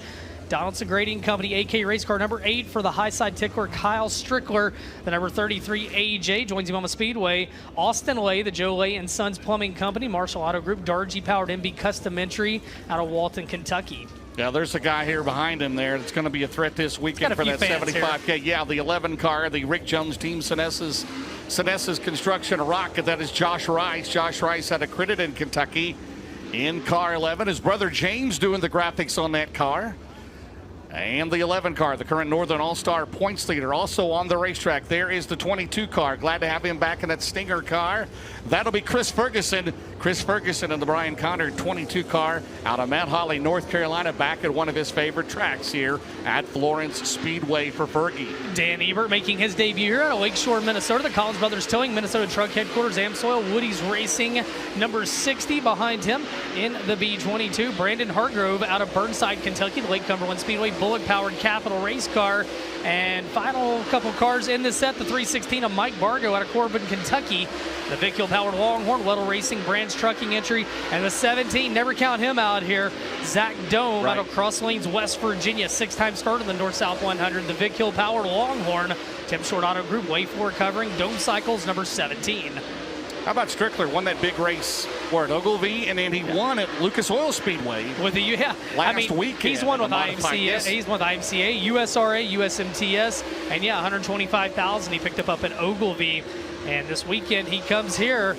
Donaldson Grading Company, AK race car number 8 for the high side tickler Kyle Strickler. The number 33 AJ joins him on the Speedway. Austin Lay, the Joe Lay and Sons Plumbing Company, Marshall Auto Group, Dargy Powered MB Custom Entry out of Walton, Kentucky. Yeah, there's a guy here behind him there that's going to be a threat this weekend for that 75K. Here. Yeah, the 11 car, the Rick Jones team, Senessa's Construction Rocket. That is Josh Rice. Josh Rice out of Crittenden, Kentucky. In car 11, his brother James doing the graphics on that car. And the 11 car, the current Northern All-Star points leader, also on the racetrack. There is the 22 car. Glad to have him back in that Stinger car. That'll be Chris Ferguson. Chris Ferguson in the Brian Conner 22 car out of Mount Holly, North Carolina, back at one of his favorite tracks here at Florence Speedway for Fergie. Dan Ebert making his debut here out of Lakeshore, Minnesota. The Collins Brothers Towing, Minnesota Truck Headquarters, Amsoil, Woody's Racing, number 60 behind him in the B22. Brandon Hartgrove out of Burnside, Kentucky, the Lake Cumberland Speedway, Bullock-powered Capital race car. And final couple cars in this set, the 316 of Mike Bargo out of Corbin, Kentucky. The Vic Hill-powered Longhorn, Weddle Racing, Branch Trucking Entry. And the 17, never count him out here, Zach Dome out of Cross Lanes, West Virginia. 6-time starter in the North-South 100. The Vic Hill-powered Longhorn, Tim Short Auto Group, Way 4 covering, Dome Cycles, number 17. How about Strickler? Won that big race at Ogilvy, and then he won at Lucas Oil Speedway with the last weekend. He's won with IMCA. He's won with IMCA, USRA, USMTS, and yeah, $125,000 he picked up at Ogilvy. And this weekend he comes here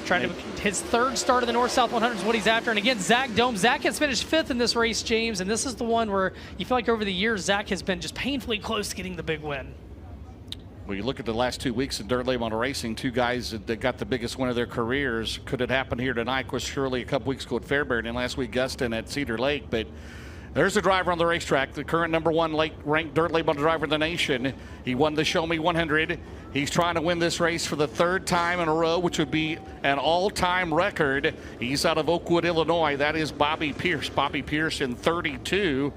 trying to his 3rd start of the North-South 100 is what he's after. And again, Zach Dome. Zach has finished 5th in this race, James, and this is the one where you feel like over the years Zach has been just painfully close to getting the big win. Well, you look at the last 2 weeks in Dirt Late Model Racing, 2 guys that got the biggest win of their careers. Could it happen here tonight? Was surely a couple weeks ago at Fairbairn, and last week Gustin at Cedar Lake. But There's the driver on the racetrack, the current number one ranked dirt late model driver in the nation. He won the Show Me 100. He's trying to win this race for the third time in a row, which would be an all-time record. He's out of Oakwood, Illinois. That is Bobby Pierce. Bobby Pierce in 32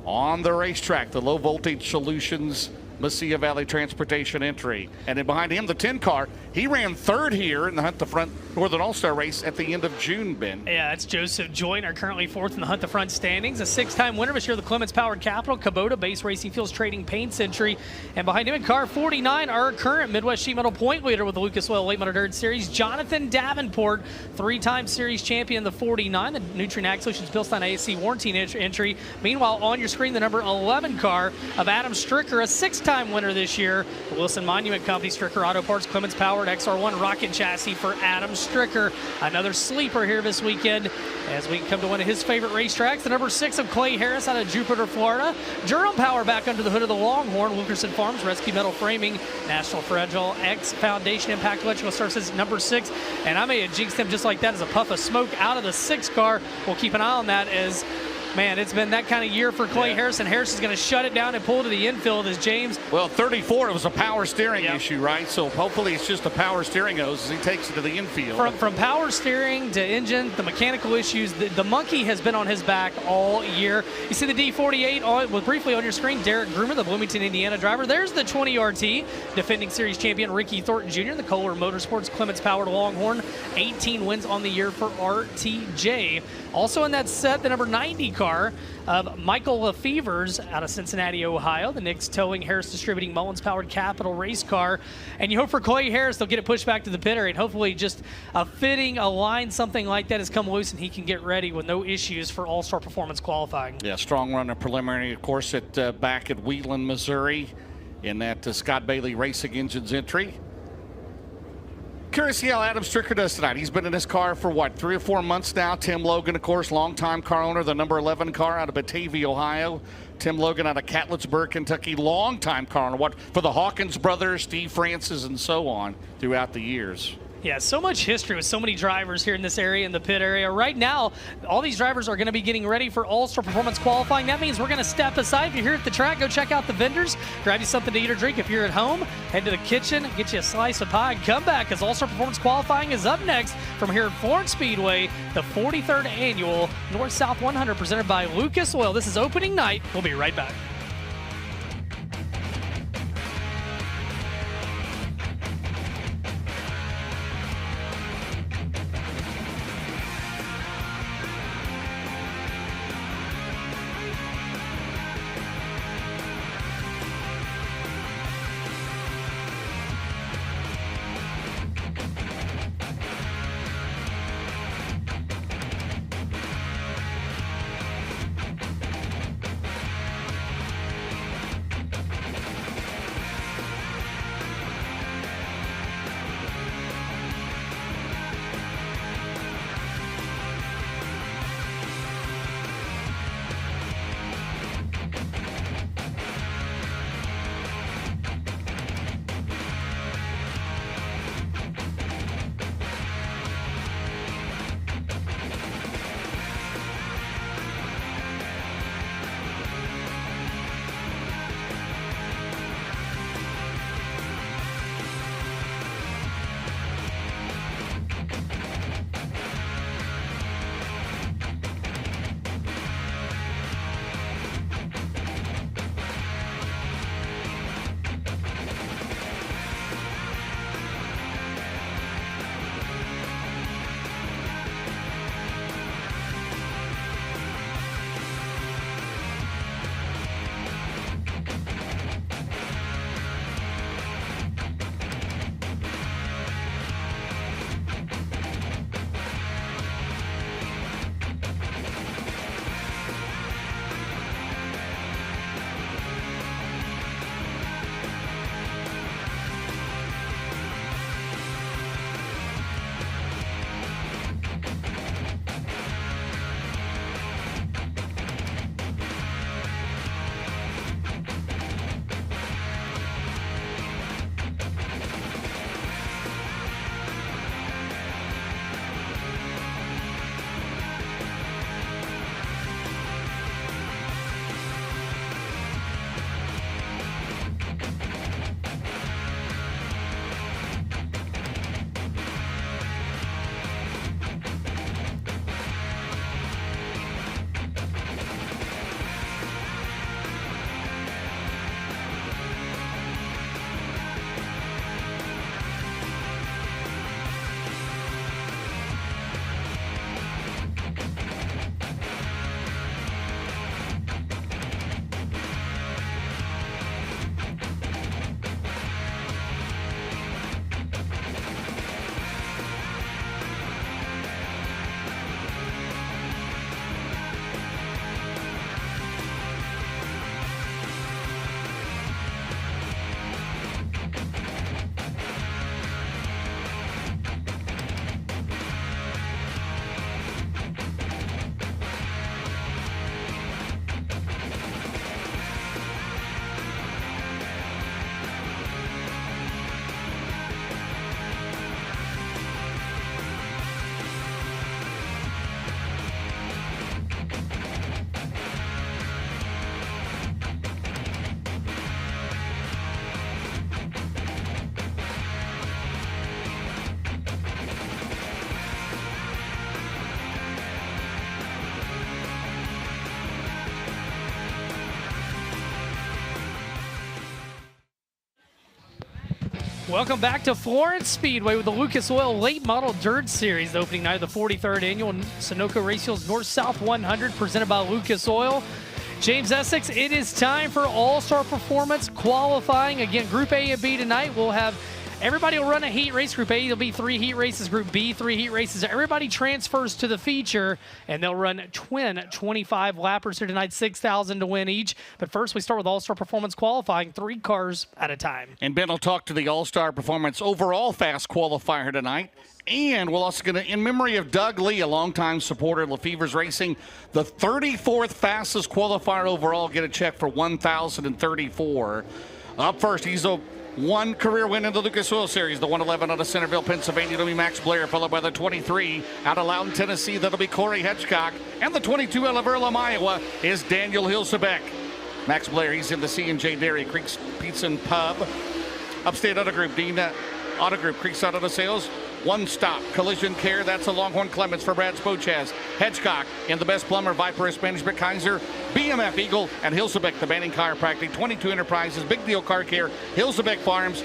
on the racetrack. The Low Voltage Solutions Mesilla Valley Transportation entry. And then behind him, the 10 car. He ran third here in the Hunt the Front Northern All-Star race at the end of June, Ben. Yeah, it's Joseph Joyner, currently fourth in the Hunt the Front standings. A 6-time winner this year, the Clements Powered Capital, Kubota Base Racing Fuels Trading Paints entry. And behind him in car 49, our current Midwest Sheet Metal point leader with the Lucas Oil Late Model Dirt Series, Jonathan Davenport, 3-time series champion in the 49, the Nutrien Ag Solutions Bilstein ASC warranty entry. Meanwhile, on your screen, the number 11 car of Adam Stricker, a 6-time winner this year. The Wilson Monument Company, Stricker Auto Parts, Clements Powered XR1 rocket chassis for Adam Stricker. Another sleeper here this weekend as we come to one of his favorite racetracks, the number 6 of Clay Harris out of Jupiter, Florida. Durham Power back under the hood of the Longhorn, Wilkerson Farms, Rescue Metal Framing, National Fragile X Foundation, Impact Electrical Services, number 6. And I may have jinxed him just like that as a puff of smoke out of the 6 car. We'll keep an eye on that as, man, it's been that kind of year for Clay Harris, and Harris is going to shut it down and pull to the infield as James. Well, 34, it was a power steering issue, right? So hopefully it's just a power steering hose as he takes it to the infield. From power steering to engine, the mechanical issues, the monkey has been on his back all year. You see the D48 briefly on your screen, Derek Groomer, the Bloomington, Indiana driver. There's the 20 RT, defending series champion Ricky Thornton Jr., the Kohler Motorsports Clements Powered Longhorn, 18 wins on the year for RTJ. Also in that set, the number 90 car of Michael Lefevers out of Cincinnati, Ohio. The Knicks Towing, Harris Distributing, Mullins Powered Capital race car. And you hope for Clay Harris, they'll get it pushed back to the pit area. And hopefully just a fitting, a line, something like that has come loose and he can get ready with no issues for All-Star Performance qualifying. Yeah, strong run of preliminary, of course, back at Wheatland, Missouri in that Scott Bailey Racing Engines entry. Curious to see how Adam Stricker does tonight. He's been in his car for, 3 or 4 months now. Tim Logan, of course, longtime car owner, the number 11 car out of Batavia, Ohio. Tim Logan out of Catlettsburg, Kentucky, longtime car owner, for the Hawkins brothers, Steve Francis, and so on throughout the years. Yeah, so much history with so many drivers here in this area, in the pit area. Right now, all these drivers are going to be getting ready for All-Star Performance qualifying. That means we're going to step aside. If you're here at the track, go check out the vendors. Grab you something to eat or drink. If you're at home, head to the kitchen, get you a slice of pie, and come back as All-Star Performance qualifying is up next from here at Florence Speedway, the 43rd annual North-South 100 presented by Lucas Oil. This is opening night. We'll be right back. Welcome back to Florence Speedway with the Lucas Oil Late Model Dirt Series, the opening night of the 43rd Annual Sunoco Race Fuels North-South 100 presented by Lucas Oil. James Essex, it is time for All-Star Performance qualifying. Again, Group A and B tonight. We'll have everybody will run a heat race. Group A, there'll be 3 heat races. Group B, 3 heat races. Everybody transfers to the feature, and they'll run twin 25-lappers here tonight, 6,000 to win each. But first, we start with All-Star Performance qualifying, 3 cars at a time. And Ben will talk to the All-Star Performance overall fast qualifier tonight. And we're also going to, in memory of Doug Lee, a longtime supporter of Lefevre's Racing, the 34th fastest qualifier overall, get a check for $1,034. Up first, he's a 1 career win in the Lucas Oil Series, the 111 out of Centerville, Pennsylvania. That'll be Max Blair, followed by the 23 out of Loudon, Tennessee. That'll be Corey Hedgecock. And the 22 out of Earlham, Iowa, is Daniel Hilsebeck. Max Blair, he's in the C&J Dairy Creek's Pizza and Pub. Upstate Auto Group, Dean Auto Group, Creekside Auto Sales. One Stop Collision Care, that's a Longhorn Clements for Brad Spochaz. Hedgecock in the Best Plumber, Viperist Management, Kaiser, BMF Eagle, and Hilsebeck, the Banning Chiropractic, 22 Enterprises, Big Deal Car Care, Hilsebeck Farms,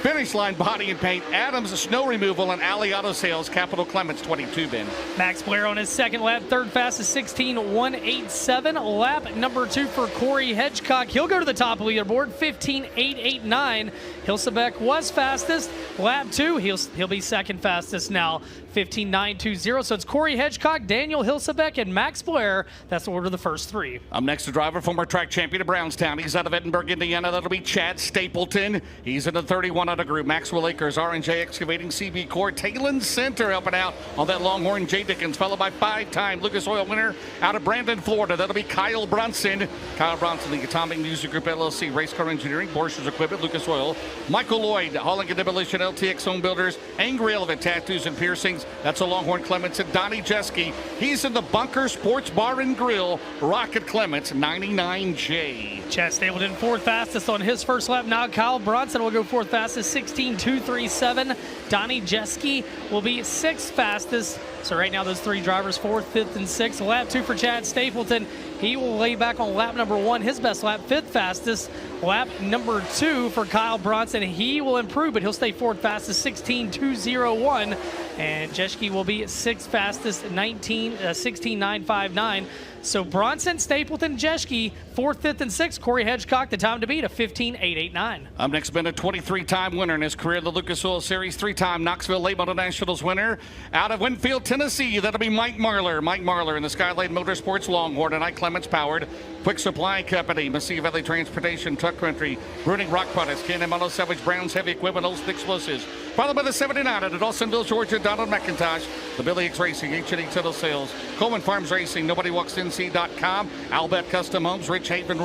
Finish Line Body and Paint, Adams Snow Removal, and Alley Auto Sales, Capital Clements, 22, Ben. Max Blair on his second lap, third fastest, 16.187. Lap number 2 for Corey Hedgecock. He'll go to the top of the leaderboard, 15.889. Hilsebeck was fastest. Lap 2, he'll be second fastest now, 15.920. So it's Corey Hedgecock, Daniel Hilsebeck, and Max Blair. That's the order of the first 3. Up next, the driver, former track champion of Brownstown. He's out of Edinburgh, Indiana. That'll be Chad Stapleton. He's in the 31 out of group. Maxwell Acres, R&J Excavating, CB Core, Talon Center helping out on that Longhorn. Jay Dickens, followed by 5-time Lucas Oil winner out of Brandon, Florida. That'll be Kyle Brunson. Kyle Brunson, the Atomic Music Group LLC, Race Car Engineering, Borsch's Equipment, Lucas Oil. Michael Lloyd, Hauling and Demolition, LTX Home Builders, Angry Elephant Tattoos and Piercings. That's a Longhorn Clements. And Donnie Jeske, he's in the Bunker Sports Bar and Grill, Rocket Clements, 99J. Chad Stapleton, 4th fastest on his first lap. Now Kyle Bronson will go 4th fastest, 16.237. Donnie Jeske will be 6th fastest. So right now those 3 drivers, 4th, 5th, and 6th. Lap 2 for Chad Stapleton. He will lay back on lap number 1, his best lap, 5th fastest. Lap number 2 for Kyle Bronson. He will improve, but he'll stay 4th fastest, 16.201. And Jeske will be 6th fastest, 16.959. So Bronson, Stapleton, Jeske, 4th, 5th, and 6th. Corey Hedgecock, the time to beat, a 15.889. Up next, been a 23-time winner in his career, the Lucas Oil Series, 3-time Knoxville Late Model Nationals winner. Out of Winfield, Tennessee, that'll be Mike Marlar. Mike Marlar in the Skyline Motorsports Longhorn, and Clements powered. Quick Supply Company, Messiah Valley Transportation, Tuck Country, Bruning Rock Products, Cannon Mono Savage, Brown's Heavy Equipment, Olsen Explosives. Followed by the 79 at Dawsonville, Georgia, Donald McIntosh, the Billy X Racing, H&E Title Sales, Coleman Farms Racing, NobodyWalksNC.com, Albert Custom Homes, Rich Haven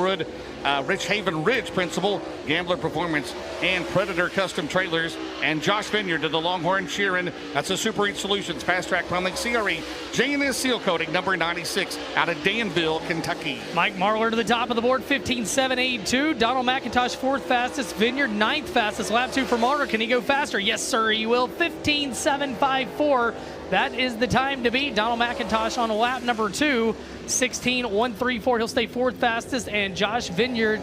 Ridge Principal, Gambler Performance, and Predator Custom Trailers, and Josh Vineyard to the Longhorn Sheeran. That's a Super Heat Solutions, Fast Track Plumbing, CRE, J&S Seal Coating, number 96, out of Danville, Kentucky. Mike Marlar to the top of the board, 15.782. Donald McIntosh, 4th fastest. Vineyard, 9th fastest. Lap 2 for Marlar. Can he go faster? Yes, sir, he will. 15.754. That is the time to beat. Donald McIntosh on lap number 2, 16.134. He'll stay 4th fastest, and Josh Vineyard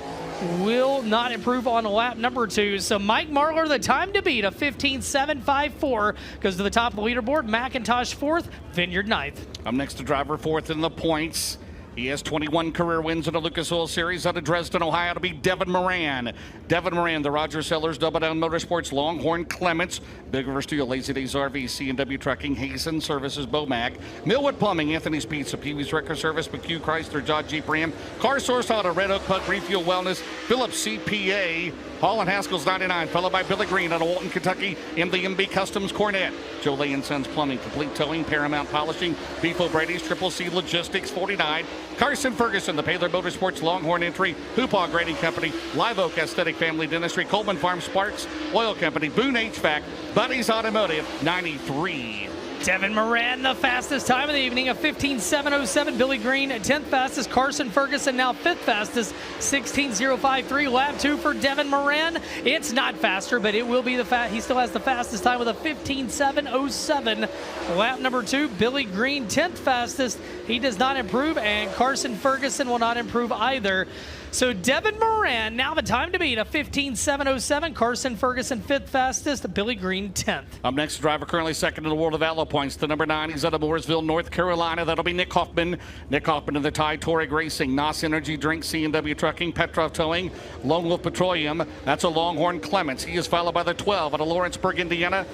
will not improve on lap number 2. So Mike Marlar, the time to beat, a 15.754, goes to the top of the leaderboard. McIntosh 4th, Vineyard 9th. I'm next to driver 4th in the points. He has 21 career wins in the Lucas Oil Series out of Dresden, Ohio, to be Devin Moran. Devin Moran, the Roger Sellers, Double Down Motorsports, Longhorn Clements, Big River Steel, Lazy Days RV, C&W Trucking, Hazen Services, Bomac, Millwood Plumbing, Anthony's Pizza, Pee Wee's Record Service, McHugh Chrysler, Dodge Jeep Ram, Car Source Auto, Red Oak Puck, Refuel Wellness, Phillips CPA, Hall and Haskell's 99, followed by Billy Green out of Walton, Kentucky, MDMB Customs Cornet, Joe Lay & Sons Plumbing, Complete Towing, Paramount Polishing, Beef O'Brady's, Triple C Logistics 49, Carson Ferguson, the Paler Motorsports Longhorn Entry, Hoopaw Grading Company, Live Oak Aesthetic Family Dentistry, Coleman Farm Sparks Oil Company, Boone HVAC, Buddy's Automotive 93. Devin Moran, the fastest time of the evening, a 15.707. Billy Green, 10th fastest. Carson Ferguson, now 5th fastest, 16.053. Lap 2 for Devin Moran. It's not faster, but it will be he still has the fastest time with a 15.707. Lap number 2, Billy Green, 10th fastest. He does not improve, and Carson Ferguson will not improve either. So Devin Moran, now the time to beat, a 15.707. Carson Ferguson, 5th fastest. Billy Green, 10th. Up next, driver currently second in the world of Outlaw points. The number 9, he's out of Mooresville, North Carolina. That'll be Nick Hoffman. Nick Hoffman in the tie, Touareg Racing, NOS Energy Drink, C&W Trucking, Petrov Towing, Lone Wolf Petroleum. That's a Longhorn Clements. He is followed by the 12 out of Lawrenceburg, Indiana.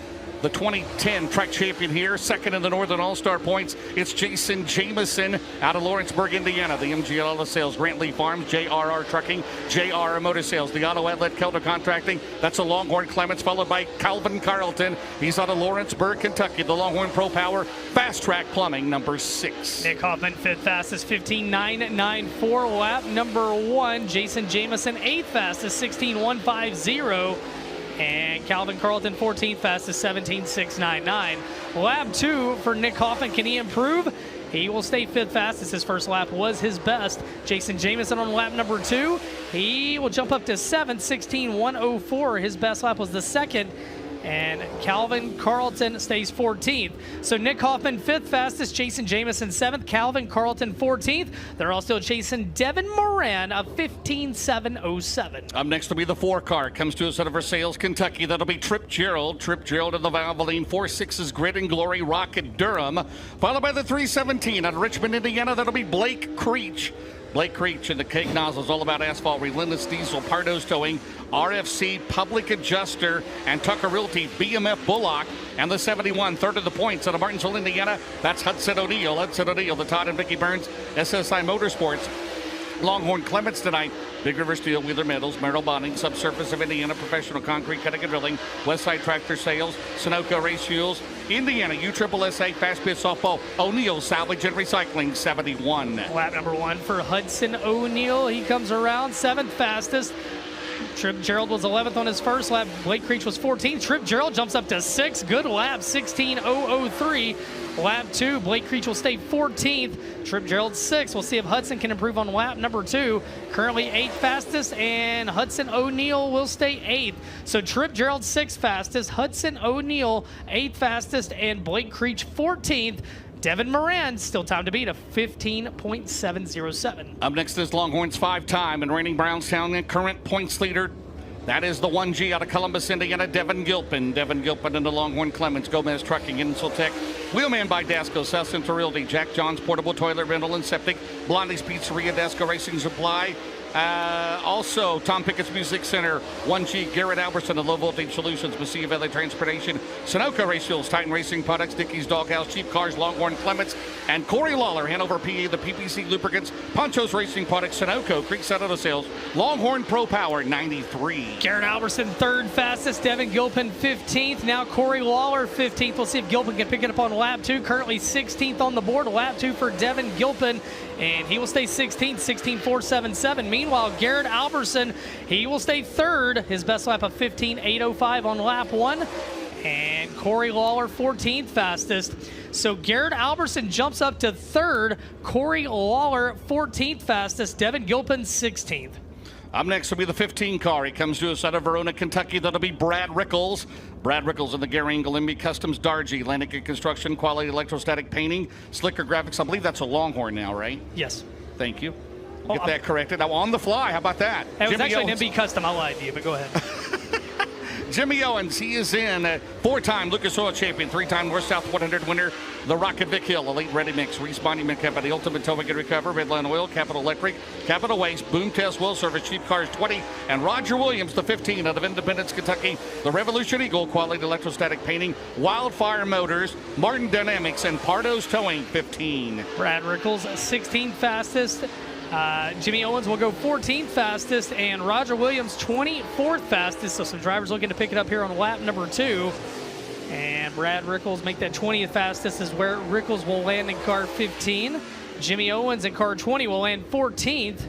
The 2010 track champion here, second in the Northern All-Star points. It's Jason Jameson out of Lawrenceburg, Indiana. The MGL Auto Sales, Grant Lee Farms, JRR Trucking, JR Motor Sales. The Auto Outlet, Kelder Contracting. That's a Longhorn Clements, followed by Calvin Carlton. He's out of Lawrenceburg, Kentucky. The Longhorn Pro Power, Fast Track Plumbing, number 6. Nick Hoffman, 5th fastest, 15.994. Lap number 1. Jason Jameson, 8th fastest, 16.150. And Calvin Carlton, 14th fastest, 17.699. Lap 2 for Nick Hoffman. Can he improve? He will stay 5th fastest. His first lap was his best. Jason Jameson on lap number 2. He will jump up to 7th, 16.104. His best lap was the 2nd. And Calvin Carlton stays 14th. So Nick Hoffman, 5th fastest. Jason Jameson, 7th. Calvin Carlton, 14th. They're all still chasing Devin Moran of 15.707. Up next will be the 4 car. Comes to us out of Versailles, Kentucky. That'll be Trip Gerald. Trip Gerald in the Valvoline. 4.6's Grit and Glory Rocket Durham. Followed by the 317 out of Richmond, Indiana. That'll be Blake Creech. Blake Creech in the cake nozzles, all about asphalt, relentless diesel, Pardo's Towing, RFC, Public Adjuster, and Tucker Realty, BMF Bullock, and the 71, third of the points out of Martinsville, Indiana. That's Hudson O'Neill. Hudson O'Neill, the Todd and Vicky Burns, SSI Motorsports. Longhorn Clements tonight. Big River Steel, Wheeler Metals, Merrill Bonding, Subsurface of Indiana, Professional Concrete, Cutting and Drilling, Westside Tractor Sales, Sunoco Race Fuels, Indiana, USSSA, Fast Pit Softball, O'Neill Salvage and Recycling, 71. Lap number 1 for Hudson O'Neill. He comes around 7th fastest. Trip Gerald was 11th on his first lap. Blake Creech was 14th. Trip Gerald jumps up to 6th. Good lap, 16.003. Lap 2, Blake Creech will stay 14th. Trip Gerald 6th. We'll see if Hudson can improve on lap number 2. Currently 8th fastest, and Hudson O'Neill will stay 8th. So Trip Gerald 6th fastest, Hudson O'Neill 8th fastest, and Blake Creech 14th. Devin Moran, still time to beat, a 15.707. Up next is Longhorns 5-time and reigning Brownstown and current points leader. That is the 1G out of Columbus, Indiana, Devin Gilpin. Devin Gilpin and the Longhorn Clements, Gomez Trucking, Insultech, Wheelman by Dasco, South Central Realty, Jack John's Portable Toilet Rental and Septic, Blondie's Pizzeria, Dasco Racing Supply. Also, Tom Pickett's Music Center, 1G, Garrett Albertson, and Low Voltage Solutions, Mesilla Valley Transportation, Sunoco Race Fuels, Titan Racing Products, Dickey's Doghouse, Cheap Cars, Longhorn Clements, and Corey Lawler, Hanover, PA, the PPC Lubricants, Poncho's Racing Products, Sunoco, Creekside Auto Sales, Longhorn Pro Power, 93. Garrett Albertson, 3rd fastest. Devin Gilpin, 15th. Now Corey Lawler, 15th. We'll see if Gilpin can pick it up on lap 2. Currently 16th on the board. Lap 2 for Devin Gilpin, and he will stay 16th, 16.477. Meanwhile, Garrett Albertson, he will stay 3rd. His best lap of 15.805 on lap 1. And Corey Lawler, 14th fastest. So Garrett Albertson jumps up to 3rd. Corey Lawler, 14th fastest. Devin Gilpin, 16th. Up next will be the 15 car. He comes to us out of Verona, Kentucky. That'll be Brad Rickles. Brad Rickles in the Gary Engel MB Customs, Dargy, Atlantic Construction, Quality Electrostatic Painting, Slicker Graphics. I believe that's a Longhorn now, right? Yes. Thank you. Get that corrected. Now, on the fly. How about that? It was Jimmy actually Owens. an MB Custom. I lied to you, but go ahead. Jimmy Owens, he is in, 4-time Lucas Oil champion, 3-time North-South 100 winner, the Rocket Vic Hill, Elite Ready Mix, Responding Company, Ultimate Towing and Recover, Redline Oil, Capital Electric, Capital Waste, Boom Test, Well Service, Cheap Cars 20, and Roger Williams, the 15 out of Independence, Kentucky, the Revolution Eagle, Quality Electrostatic Painting, Wildfire Motors, Martin Dynamics, and Pardo's Towing, 15. Brad Rickles, 16th fastest. Jimmy Owens will go 14th fastest, and Roger Williams 24th fastest. So some drivers looking to pick it up here on lap number 2. And Brad Rickles make that 20th fastest is where Rickles will land in car 15. Jimmy Owens in car 20 will land 14th.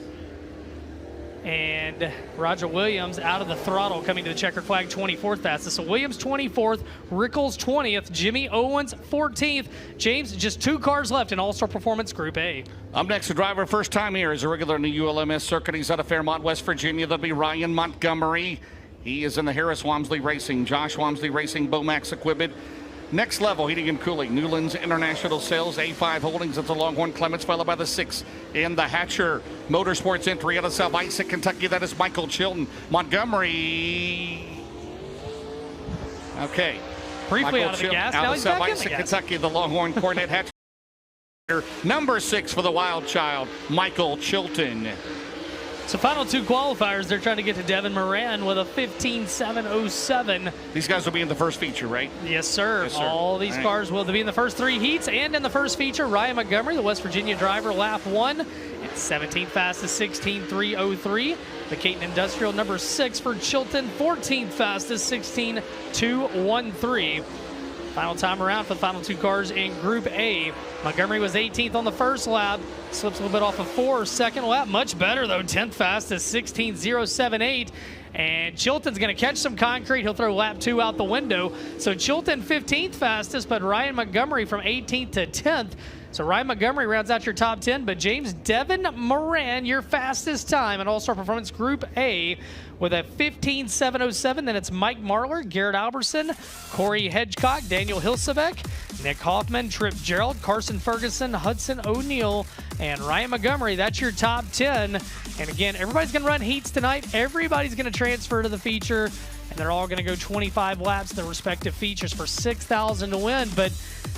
And Roger Williams out of the throttle coming to the checkered flag, 24th fastest. So Williams 24th, Rickles 20th, Jimmy Owens 14th. James, just 2 cars left in All-Star Performance Group A. Up next, the driver first time here is a regular in the ULMS circuit. He's out of Fairmont, West Virginia. That'll be Ryan Montgomery. He is in the Harris Walmsley Racing, Josh Walmsley Racing, Bomax Equipment, Next Level Heating and Cooling, Newlands International Sales, A5 Holdings at the Longhorn Clements, followed by the 6 in the Hatcher Motorsports entry out of South Isaac, Kentucky. That is Michael Chilton. Montgomery. Okay. Briefly Michael out of the Chilton, gas. out Now of he's South back in Isaac, the gas. Kentucky, the Longhorn Cornet Hatcher. Number 6 for the Wild Child, Michael Chilton. So final 2 qualifiers, they're trying to get to Devin Moran with a 15.707. These guys will be in the first feature, right? Yes, sir. Yes, sir. All these All right. cars will be in the first 3 heats and in the first feature. Ryan Montgomery, the West Virginia driver, lap 1. And 17th fastest, 16.303. The Caton Industrial, number 6 for Chilton. 14th fastest, 16.213. Final time around for the final 2 cars in Group A. Montgomery was 18th on the first lap. Slips a little bit off of 4. Second lap, much better though. 10th fastest, 16.078. And Chilton's going to catch some concrete. He'll throw lap 2 out the window. So Chilton 15th fastest, but Ryan Montgomery from 18th to 10th. So Ryan Montgomery rounds out your top 10, but James Devin Moran, your fastest time in All-Star Performance Group A with a 15.707. Then it's Mike Marlar, Garrett Alberson, Corey Hedgecock, Daniel Hilsebeck, Nick Hoffman, Trip Gerald, Carson Ferguson, Hudson O'Neill, and Ryan Montgomery. That's your top 10. And again, everybody's going to run heats tonight. Everybody's going to transfer to the feature, and they're all going to go 25 laps in their respective features for $6,000 to win. But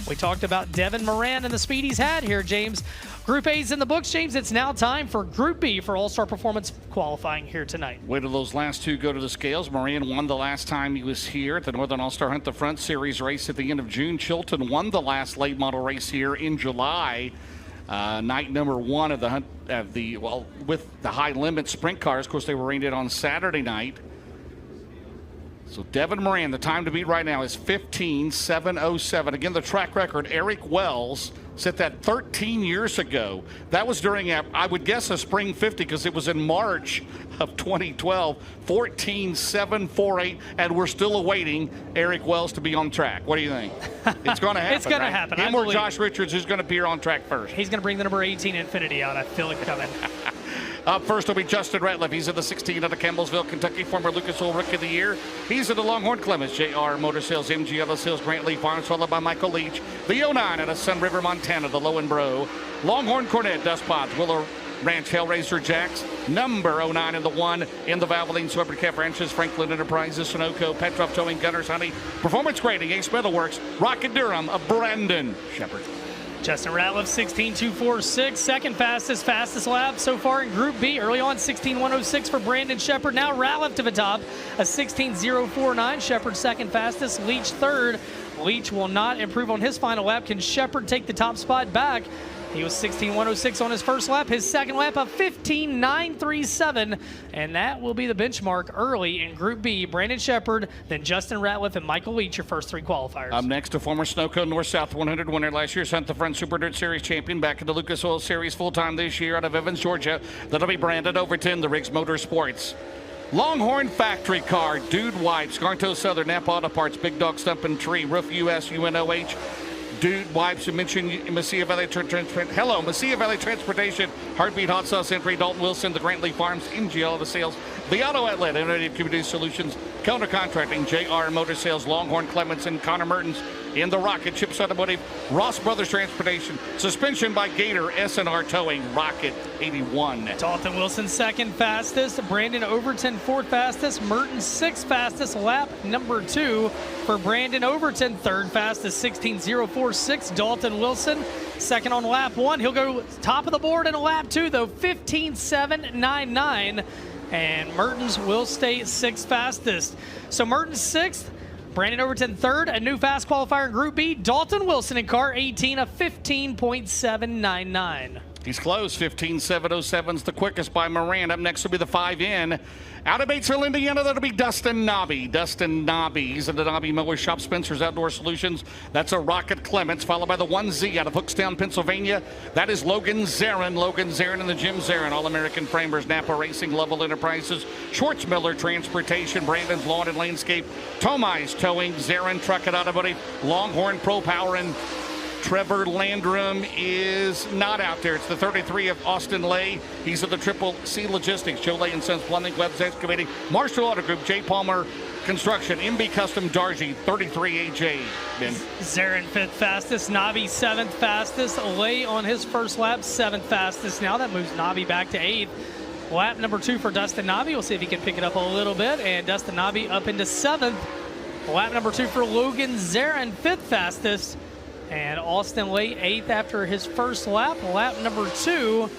we talked about Devin Moran and the speed he's had here, James. Group A's in the books, James. It's now time for Group B for All-Star Performance qualifying here tonight. Wait till those last 2 go to the scales. Moran won the last time he was here at the Northern All-Star Hunt the Front Series race at the end of June. Chilton won the last late model race here in July. Night number 1 of the hunt with the high limit sprint cars. Of course, they were rained in on Saturday night. So Devin Moran, the time to beat right now is 15.707. Again, the track record, Eric Wells set that 13 years ago. That was during, I would guess, a spring 50 because it was in March of 2012. 14.748, and we're still awaiting Eric Wells to be on track. What do you think? It's going to happen. It's going right? to happen. Him or Josh Richards is going to appear on track first. He's going to bring the number 18 Infinity out. I feel it coming. Up first will be Justin Ratliff. He's in the 16 out of Campbellsville, Kentucky, former Lucas Oil Rookie of the Year. He's in the Longhorn Clements, JR Motor Sales, MG Auto Sales, Grant Lee Farms, followed by Michael Leach. The 09 out of Sun River, Montana, the Low and Bro. Longhorn Cornet, Dust Pods, Willow Ranch, Hellraiser Jacks. Number 09 in the 1 in the Valvoline, Celebrity Calf Ranches, Franklin Enterprises, Sunoco, Petrov Towing, Gunners Honey, Performance Grading, Ace Metalworks, Rocket Durham of Brandon Shepherd. Justin Ratliff, 16.246, second fastest lap so far in Group B. Early on, 16.106 for Brandon Shepherd. Now Ratliff to the top, a 16.049. Shepherd second fastest, Leach third. Leach will not improve on his final lap. Can Shepherd take the top spot back? He was 16.106 on his first lap. His second lap of 15.937, and that will be the benchmark early in Group B. Brandon Shepherd, then Justin Ratliff and Michael Leach, your first 3 qualifiers. Up next, a former Sunoco North-South 100 winner last year's Hunt the Front Super Dirt Series champion, back in the Lucas Oil Series full-time this year out of Evans, Georgia. That'll be Brandon Overton, the Riggs Motorsports. Longhorn Factory Car, Dude Wipes, Garnto Southern, Napa Auto Parts, Big Dog Stumpin' Tree, Roof US, UNOH, Dude Wipes, you mentioned Mesilla Valley Mesilla Valley Transportation, Heartbeat Hot Sauce Entry, Dalton Wilson, the Grant Lee Farms, MGL of the Sales, the Auto Outlet, Innovative Community Solutions, Counter Contracting, JR Motor Sales, Longhorn Clements, and Connor Mertens in the Rocket, Chips Automotive, Ross Brothers Transportation, Suspension by Gator, SNR Towing, Rocket 81. Dalton Wilson second fastest, Brandon Overton fourth fastest, Mertens sixth fastest, lap number 2 for Brandon Overton, third fastest, 16.046. Dalton Wilson second on lap 1. He'll go top of the board in a lap 2 though, 15.799. And Mertens will stay sixth fastest. So Mertens sixth, Brandon Overton third, a new fast qualifier in Group B. Dalton Wilson in car 18, a 15.799. He's close. 15.707's the quickest by Moran. Up next will be the 5N. Out of Batesville, Indiana, that'll be Dustin Nobby. Dustin Nobby. He's in the Nobby Mower Shop, Spencer's Outdoor Solutions. That's a Rocket Clements, followed by the 1Z out of Hookstown, Pennsylvania. That is Logan Zarin. Logan Zarin and the Jim Zarin. All-American Framers, Napa Racing, Level Enterprises, Schwartzmiller Transportation, Brandon's Lawn and Landscape, Tomai's Towing, Zarin Truck and Automotive, Longhorn Pro Power, and Trevor Landrum is not out there. It's the 33 of Austin Lay. He's at the Triple C Logistics, Joe Lay and Sons Plumbing, Webb's Excavating, Marshall Auto Group, Jay Palmer Construction, MB Custom Darji, 33 AJ. Ben. Zarin 5th fastest, Navi 7th fastest, Lay on his first lap 7th fastest. Now that moves Navi back to 8th. Lap number 2 for Dustin Navi. We'll see if he can pick it up a little bit. And Dustin Navi up into 7th. Lap number 2 for Logan Zarin, 5th fastest. And Austin Lay 8th after his first lap. Lap number 2,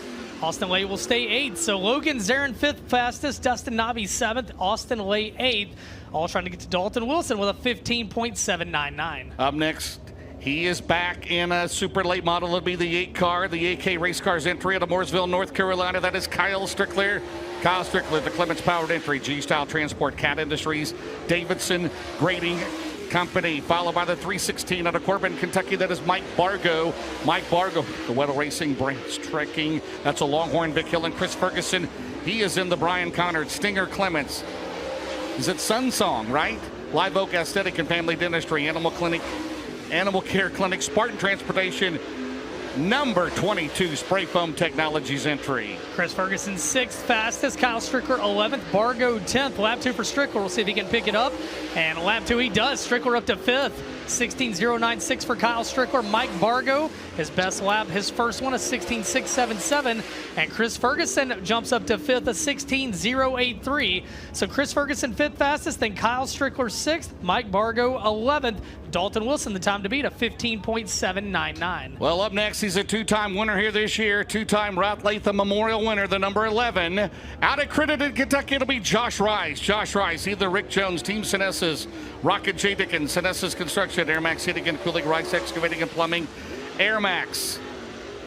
Austin Lay will stay 8th. So Logan Zarin 5th fastest, Dustin Navi 7th, Austin Lay 8th. All trying to get to Dalton Wilson with a 15.799. Up next, he is back in a super late model. It'll be the 8 car, the AK Race Cars entry out of Mooresville, North Carolina. That is Kyle Strickler. Kyle Strickler, the Clements Powered Entry, G-Style Transport, Cat Industries, Davidson Grading Company, followed by the 316 out of Corbin, Kentucky. That is Mike Bargo. Mike Bargo, the Weddle Racing Branch Trekking. That's a Longhorn, Vic Hill, and Chris Ferguson. He is in the Brian Connard, Stinger Clements. Is it Sun Song, right? Live Oak Aesthetic and Family Dentistry, Animal Clinic, Animal Care Clinic, Spartan Transportation, number 22 Spray Foam Technologies entry. Chris Ferguson 6th fastest, Kyle Strickler 11th, Bargo 10th. Lap 2 for Strickler. We'll see if he can pick it up. And lap 2 he does. Strickler up to 5th. 16.096 for Kyle Strickler. Mike Bargo, his best lap, his first one, a 16.677. And Chris Ferguson jumps up to 5th, a 16.083. So Chris Ferguson 5th fastest, then Kyle Strickler 6th, Mike Bargo 11th. Dalton Wilson, the time to beat, a 15.799. Well, up next, he's a 2-time winner here this year, 2-time Ralph Latham Memorial winner, the number 11. Out of Crittenden, Kentucky, it'll be Josh Rice. Josh Rice, either Rick Jones, Team Senessus, Rocket J. Dickens, Senessus Construction, Air Max Heating and Cooling, Rice Excavating and Plumbing, Air Max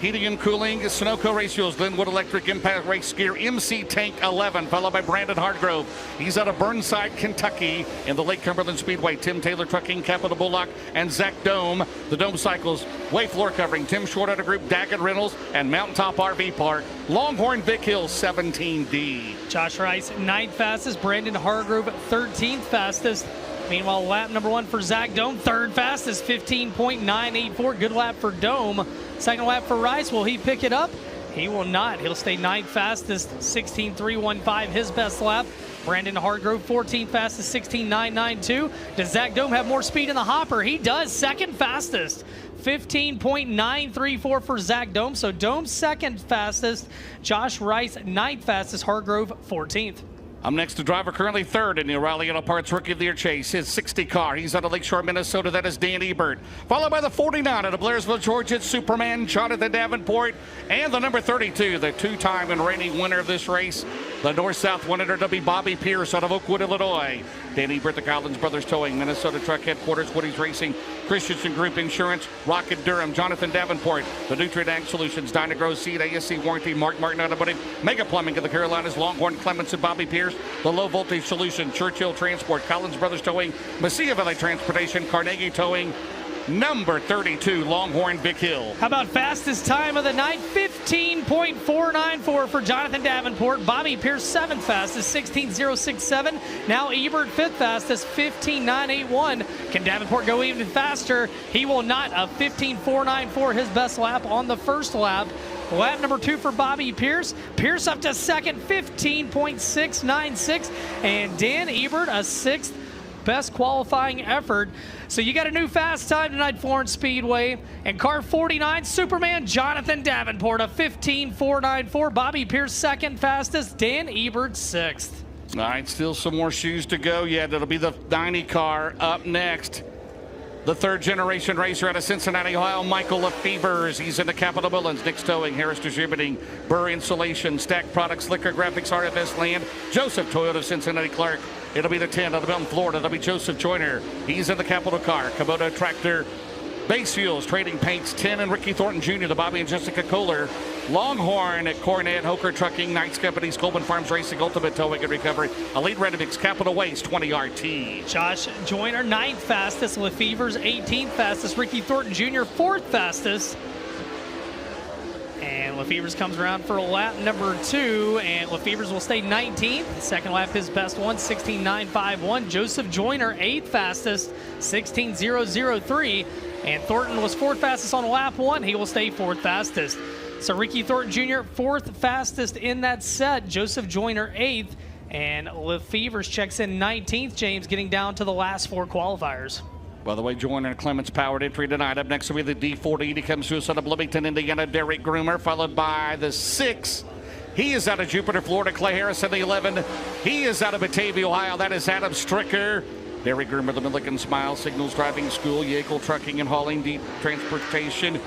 Heating and Cooling, Sunoco Race Fuels, Glenwood Electric, Impact Race Gear, MC Tank 11, followed by Brandon Hardgrove. He's out of Burnside, Kentucky, in the Lake Cumberland Speedway. Tim Taylor Trucking, Capital Bullock, and Zach Dome. The Dome Cycles, Way Floor Covering, Tim Short out of Group, Daggett Reynolds, and Mountaintop RV Park. Longhorn Vic Hill, 17D. Josh Rice, 9th fastest. Brandon Hargrove, 13th fastest. Meanwhile, lap number 1 for Zach Dome, 3rd fastest, 15.984. Good lap for Dome. Second lap for Rice. Will he pick it up? He will not. He'll stay 9th fastest, 16.315, his best lap. Brandon Hargrove, 14th fastest, 16.992. Does Zach Dome have more speed in the hopper? He does. 2nd fastest, 15.934 for Zach Dome. So Dome 2nd fastest. Josh Rice, 9th fastest. Hargrove, 14th. I'm next to driver currently 3rd in the O'Reilly Auto Parts Rookie of the Year chase. His 60 car. He's out of Lakeshore, Minnesota. That is Dan Ebert. Followed by the 49 out of Blairsville, Georgia. Superman, Jonathan Davenport. And the number 32, the 2-time and reigning winner of this race. The North-South 100 will be Bobby Pierce out of Oakwood, Illinois. Dan Ebert, the Collins Brothers Towing, Minnesota Truck Headquarters, Woody's Racing, Christensen Group Insurance, Rocket Durham, Jonathan Davenport, the Nutrient Ag Solutions, Dynagrow Seed, ASC Warranty, Mark Martin Automotive, Mega Plumbing of the Carolinas, Longhorn Clements and Bobby Pierce, the Low Voltage Solution, Churchill Transport, Collins Brothers Towing, Mesilla Valley Transportation, Carnegie Towing, number 32, Longhorn Vic Hill. How about fastest time of the night? 15.494 for Jonathan Davenport. Bobby Pierce, 7th fastest, 16.067. Now Ebert, 5th fastest, 15.981. Can Davenport go even faster? He will not. A 15.494, his best lap on the first lap. Lap number 2 for Bobby Pierce. Pierce up to 2nd, 15.696. And Dan Ebert, a 6th. Best qualifying effort. So you got a new fast time tonight, Florence Speedway. And car 49, Superman Jonathan Davenport, a 15.494. Bobby Pierce, 2nd fastest. Dan Ebert, 6th. All right, still some more shoes to go yet. It'll be the 90 car up next. The 3rd generation racer out of Cincinnati, Ohio, Michael Lefevers. He's into Capital Bullens, Nick's Towing, Harris Distributing, Burr Insulation, Stack Products, Liquor Graphics, RFS Land, Joseph Toyota, Cincinnati Clark. It'll be the 10 out of Mountain, Florida. That'll be Joseph Joyner. He's in the Capital Car. Kubota Tractor, Base Fuels, Trading Paints, 10, and Ricky Thornton Jr., the Bobby and Jessica Kohler. Longhorn at Coronet, Hoker Trucking, Knights Companies, Coleman Farms Racing, Ultimate Towing and Recovery, Elite Renovix, Capital Waste, 20 RT. Josh Joyner, 9th fastest. Lefevers, 18th fastest. Ricky Thornton Jr., 4th fastest. And Lefevers comes around for lap number 2, and Lefevers will stay 19th. Second lap, his best one, 16.951. Joseph Joyner, 8th fastest, 16.003. And Thornton was 4th fastest on lap 1. He will stay 4th fastest. So Ricky Thornton Jr., 4th fastest in that set. Joseph Joyner, 8th. And Lefevers checks in 19th, James, getting down to the last 4 qualifiers. By the way, Joyner Clements powered entry tonight. Up next will be the D40. He comes to us out of Bloomington, Indiana, Derek Groomer, followed by the 6. He is out of Jupiter, Florida, Clay Harris in the 11. He is out of Batavia, Ohio. That is Adam Stricker. Derek Groomer, the Milliken Smile, Signals Driving School, Yeakel Trucking and Hauling, Deep Transportation,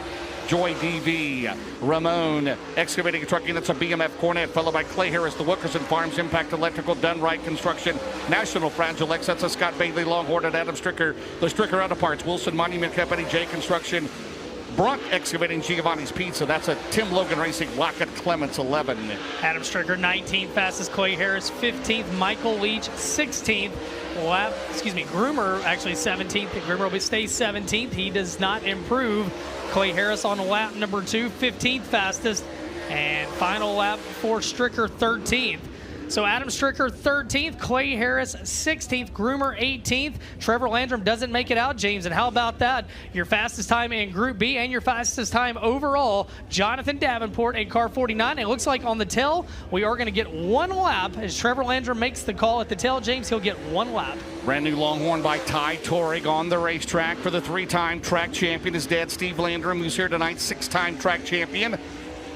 Joy DV, Ramon, Excavating and Trucking, that's a BMF Cornet, followed by Clay Harris, the Wilkerson Farms, Impact Electrical, Done Right Construction, National Fragile X, that's a Scott Bailey, Longhorn, and Adam Stricker, the Stricker Auto Parts, Wilson Monument Company, J Construction, Brunt Excavating, Giovanni's Pizza, that's a Tim Logan Racing, Lockett Clements 11. Adam Stricker 19th, fastest Clay Harris 15th, Michael Leach 16th. Groomer actually 17th. Groomer will stay 17th. He does not improve. Clay Harris on lap number 2, 15th fastest. And final lap for Stricker 13th. So Adam Stricker 13th, Clay Harris 16th, Groomer 18th. Trevor Landrum doesn't make it out, James. And how about that? Your fastest time in Group B and your fastest time overall, Jonathan Davenport in car 49. It looks like on the tail, we are going to get 1 lap. As Trevor Landrum makes the call at the tail, James, he'll get 1 lap. Brand new Longhorn by Ty Torrig on the racetrack for the 3-time track champion. His dad, Steve Landrum, who's here tonight, 6-time track champion.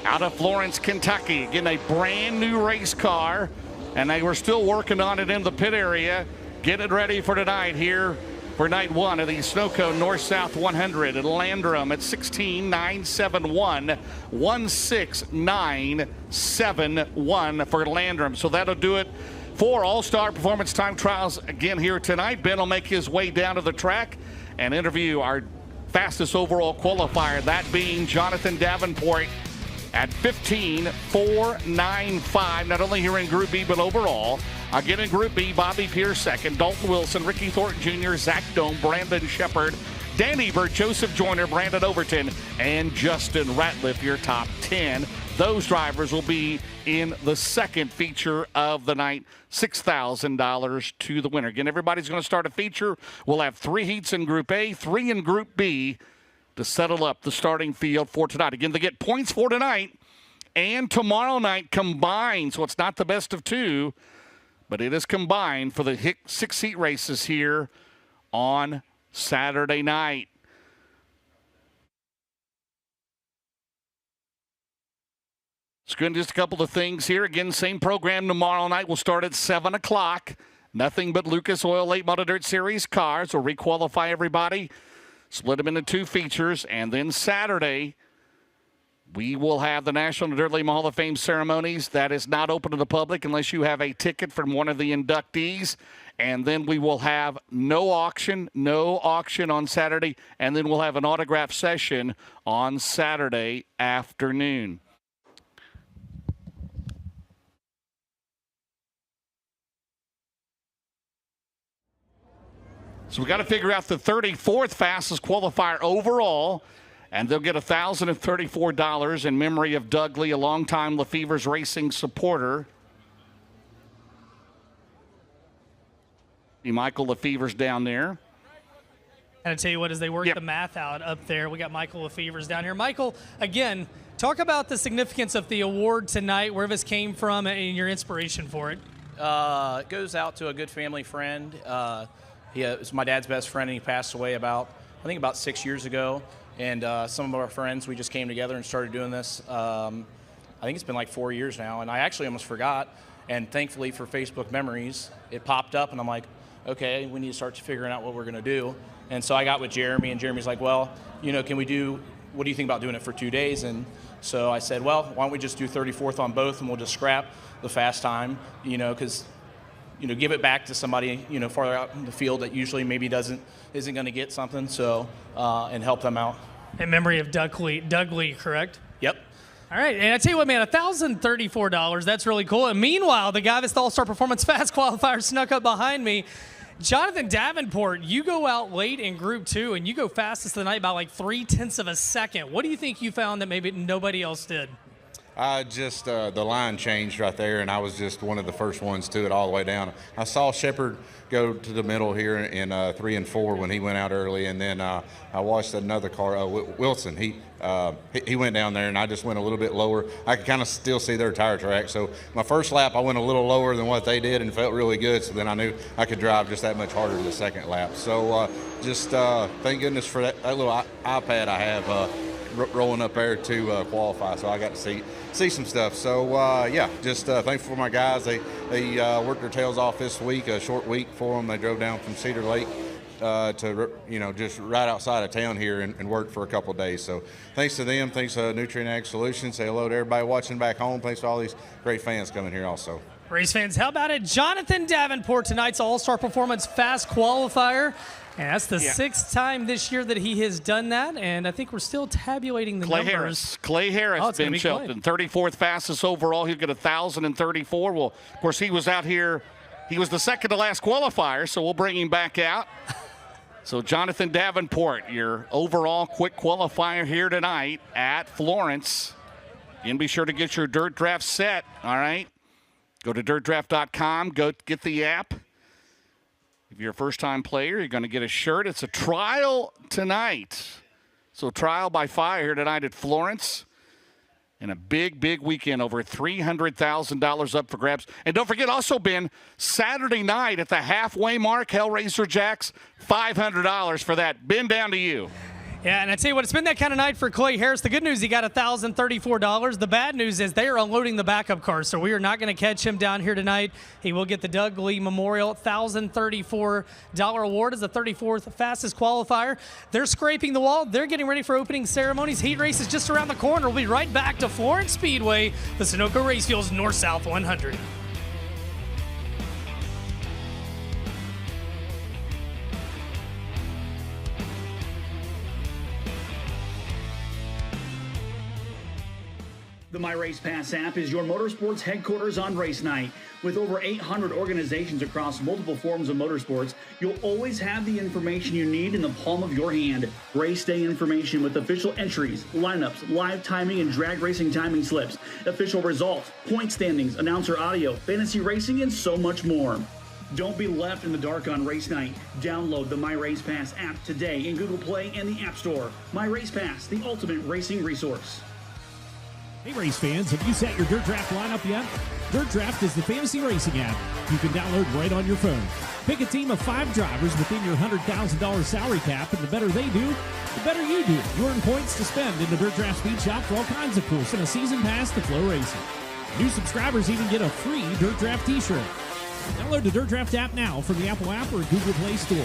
Out of Florence, Kentucky. Again, a brand new race car, and they were still working on it in the pit area, getting it ready for tonight here for night 1 of the Snowco North-South 100 at Landrum at 16.971, 16.971 for Landrum. So that'll do it for All-Star Performance Time Trials again here tonight. Ben will make his way down to the track and interview our fastest overall qualifier, that being Jonathan Davenport at 15.495, not only here in Group B, but overall. Again in Group B, Bobby Pierce second, Dalton Wilson, Ricky Thornton Jr., Zach Dohm, Brandon Shepard, Dan Ebert, Joseph Joyner, Brandon Overton, and Justin Ratliff, your top 10. Those drivers will be in the second feature of the night, $6,000 to the winner. Again, everybody's going to start a feature. We'll have 3 heats in Group A, 3 in Group B, to settle up the starting field for tonight. Again, they get points for tonight and tomorrow night combined, so it's not the best of 2, but it is combined for the 6-heat races here on Saturday night. Let's go into just a couple of things here. Again, same program tomorrow night. We'll start at 7 o'clock. Nothing but Lucas Oil Late Model Dirt Series cars. We'll requalify everybody, split them into 2 features, and then Saturday, we will have the National Dirt Late Hall of Fame ceremonies. That is not open to the public unless you have a ticket from one of the inductees. And then we will have no auction on Saturday, and then we'll have an autograph session on Saturday afternoon. So we got to figure out the 34th fastest qualifier overall, and they'll get $1,034 in memory of Doug Lee, a longtime Lefevers Racing supporter. Michael Lefevers down there. And I tell you what, as they work the math out up there, we got Michael Lefevers down here. Michael, again, talk about the significance of the award tonight, where this came from, and your inspiration for it. It goes out to a good family friend. He was my dad's best friend, and he passed away about 6 years ago. And some of our friends, we just came together and started doing this. I think it's been like 4 years now, and I actually almost forgot. And thankfully for Facebook Memories, it popped up, and I'm like, okay, we need to start figuring out what we're going to do. And so I got with Jeremy, and Jeremy's like, well, what do you think about doing it for 2 days? And so I said, well, why don't we just do 34th on both, and we'll just scrap the fast time, because give it back to somebody, farther out in the field that usually maybe isn't going to get something, so, and help them out. In memory of Doug Lee, correct? Yep. All right, and I tell you what, man, $1,034, that's really cool. And meanwhile, the guy that's the All-Star Performance Fast Qualifier snuck up behind me. Jonathan Davenport, you go out late in Group 2, and you go fastest of the night by like 0.3 of a second. What do you think you found that maybe nobody else did? I just, the line changed right there, and I was just one of the first ones to it all the way down. I saw Shepard go to the middle here in 3 and 4 when he went out early, and then I watched another car, Wilson. He went down there, and I just went a little bit lower. I could kind of still see their tire track. So my first lap, I went a little lower than what they did and felt really good. So then I knew I could drive just that much harder the second lap. So thank goodness for that little iPad I have rolling up there to qualify. So I got to see some stuff. So just thankful for my guys. They worked their tails off this week, a short week for them. They drove down from Cedar Lake to just right outside of town here and worked for a couple of days. So thanks to them, thanks to Nutrient Ag Solutions. Say hello to everybody watching back home. Thanks to all these great fans coming here also. Race fans, how about it? Jonathan Davenport, tonight's All-Star Performance Fast Qualifier. And that's the 6th time this year that he has done that, and I think we're still tabulating the numbers. Clay Harris, Ben Shelton, 34th fastest overall. He'll get 1,034. Well, of course, he was out here. He was the second to last qualifier, so we'll bring him back out. So Jonathan Davenport, your overall quick qualifier here tonight at Florence. And be sure to get your dirt draft set, all right? Go to dirtdraft.com, go get the app. If you're a first-time player, you're going to get a shirt. It's a trial tonight. So trial by fire here tonight at Florence. And a big, big weekend, over $300,000 up for grabs. And don't forget also, Ben, Saturday night at the halfway mark, Hellraiser Jacks, $500 for that. Ben, down to you. Yeah, and I tell you what, it's been that kind of night for Clay Harris. The good news, he got $1,034. The bad news is they are unloading the backup cars, so we are not going to catch him down here tonight. He will get the Doug Lee Memorial $1,034 award as the 34th fastest qualifier. They're scraping the wall. They're getting ready for opening ceremonies. Heat race is just around the corner. We'll be right back to Florence Speedway, the Sunoco Race Fuels North-South 100. The My Race Pass app is your motorsports headquarters on race night. With over 800 organizations across multiple forms of motorsports, you'll always have the information you need in the palm of your hand. Race day information with official entries, lineups, live timing and drag racing timing slips, official results, point standings, announcer audio, fantasy racing, and so much more. Don't be left in the dark on race night. Download the My Race Pass app today in Google Play and the App Store. My Race Pass, the ultimate racing resource. Hey race fans, have you set your Dirt Draft lineup yet? Dirt Draft is the fantasy racing app you can download right on your phone. Pick a team of 5 drivers within your $100,000 salary cap, and the better they do, the better you do. You earn points to spend in the Dirt Draft Speed Shop for all kinds of cool and a season pass to FloRacing. New subscribers even get a free Dirt Draft t-shirt. Download the Dirt Draft app now from the Apple app or Google Play Store.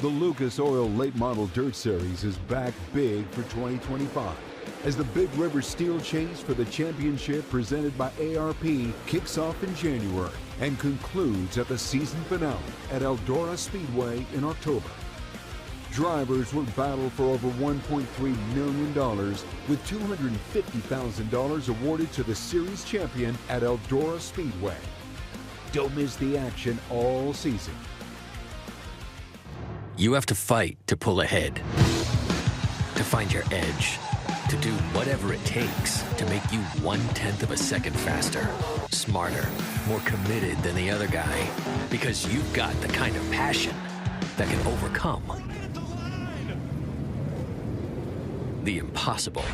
The Lucas Oil Late Model Dirt Series is back big for 2025 as the Big River Steel Chase for the championship presented by ARP kicks off in January and concludes at the season finale at Eldora Speedway in October. Drivers will battle for over $1.3 million with $250,000 awarded to the series champion at Eldora Speedway. Don't miss the action all season. You have to fight to pull ahead, to find your edge, to do whatever it takes to make you 1/10 of a second faster, smarter, more committed than the other guy, because you've got the kind of passion that can overcome the impossible.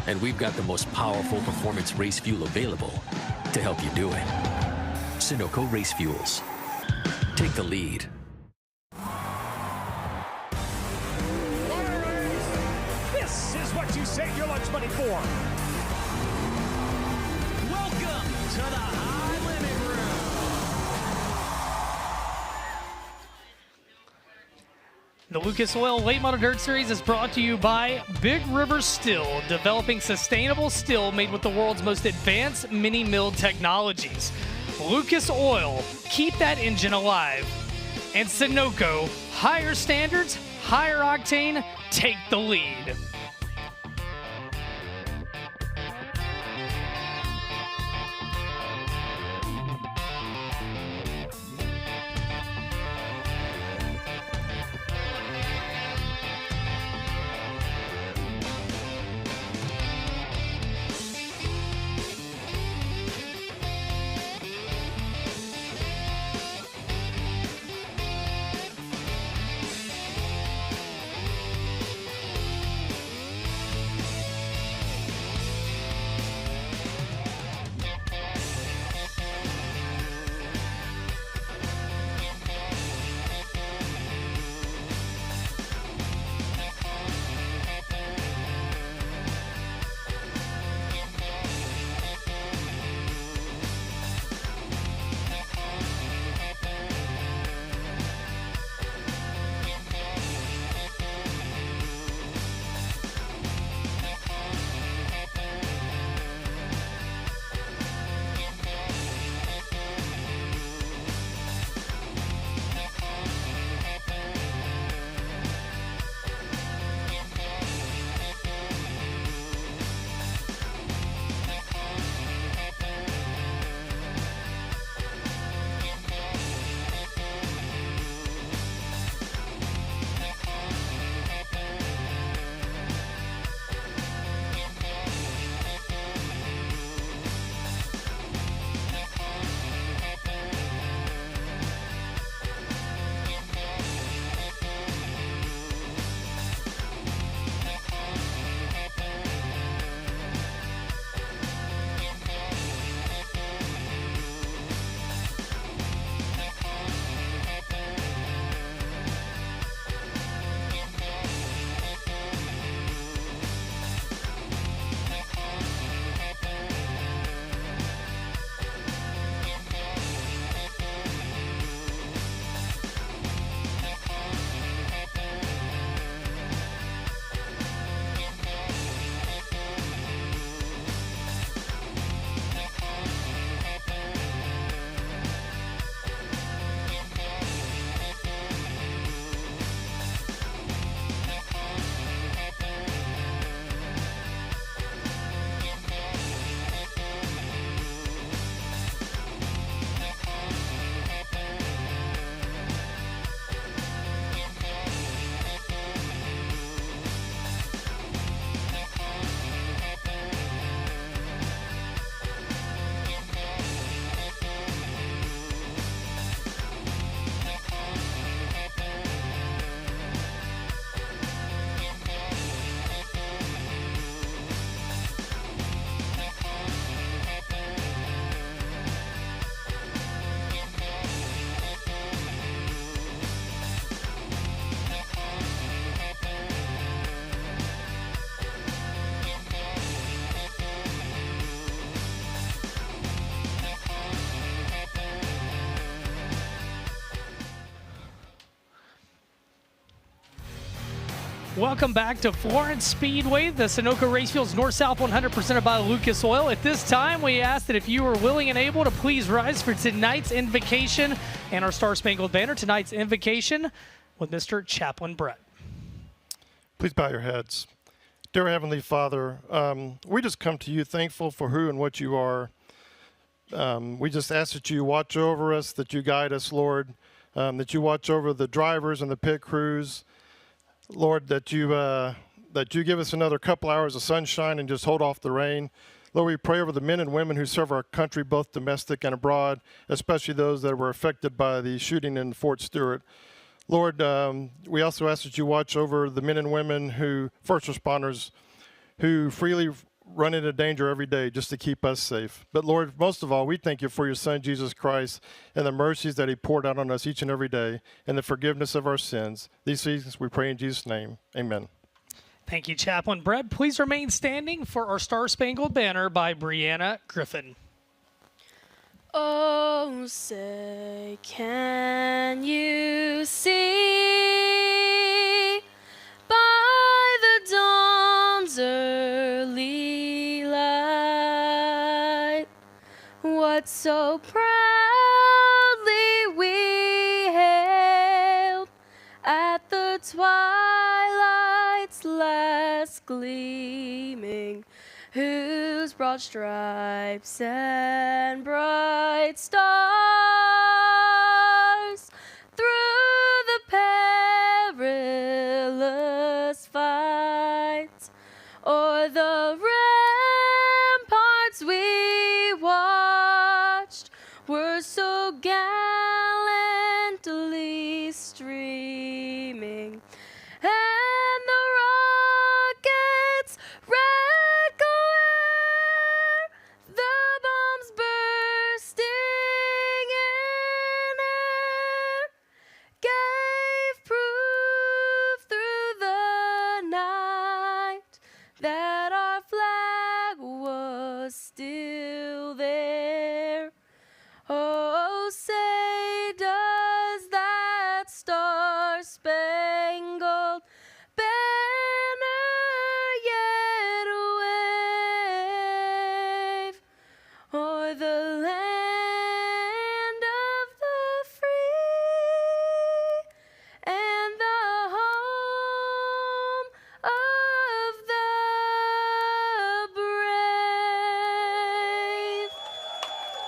And we've got the most powerful performance race fuel available to help you do it. Sunoco Race Fuels. Take the lead. This is what you save your lunch money for. Welcome to the High Limit Room. The Lucas Oil Late Model Dirt Series is brought to you by Big River Steel, developing sustainable steel made with the world's most advanced mini mill technologies. Lucas Oil, keep that engine alive. And Sunoco, higher standards, higher octane, take the lead. Welcome back to Florence Speedway, the Sunoco Racefield's North-South 100% presented by Lucas Oil. At this time, we ask that if you are willing and able to please rise for tonight's invocation and our Star Spangled Banner. Tonight's invocation with Mr. Chaplain Brett. Please bow your heads. Dear Heavenly Father, we just come to you thankful for who and what you are. We just ask that you watch over us, that you guide us, Lord, that you watch over the drivers and the pit crews. Lord, that you give us another couple hours of sunshine and just hold off the rain. Lord, we pray over the men and women who serve our country, both domestic and abroad, especially those that were affected by the shooting in Fort Stewart. Lord, we also ask that you watch over the men and women who, first responders, who freely run into danger every day just to keep us safe. But Lord, most of all, we thank you for your Son, Jesus Christ, and the mercies that he poured out on us each and every day, and the forgiveness of our sins. These things we pray in Jesus' name. Amen. Thank you, Chaplain Brett. Please remain standing for our Star Spangled Banner by Brianna Griffin. Oh, say, can you see by the dawn's early light what so proudly we hailed at the twilight's chest gleaming, whose broad stripes and bright stars through the perilous fight o'er the ramparts we watched were so gallantly streaming, and the rockets' red glare, the bombs bursting in air, gave proof through the night that our flag was still there. Oh, say does that star-spangled banner yet wave o'er the land of the free and the home of the brave?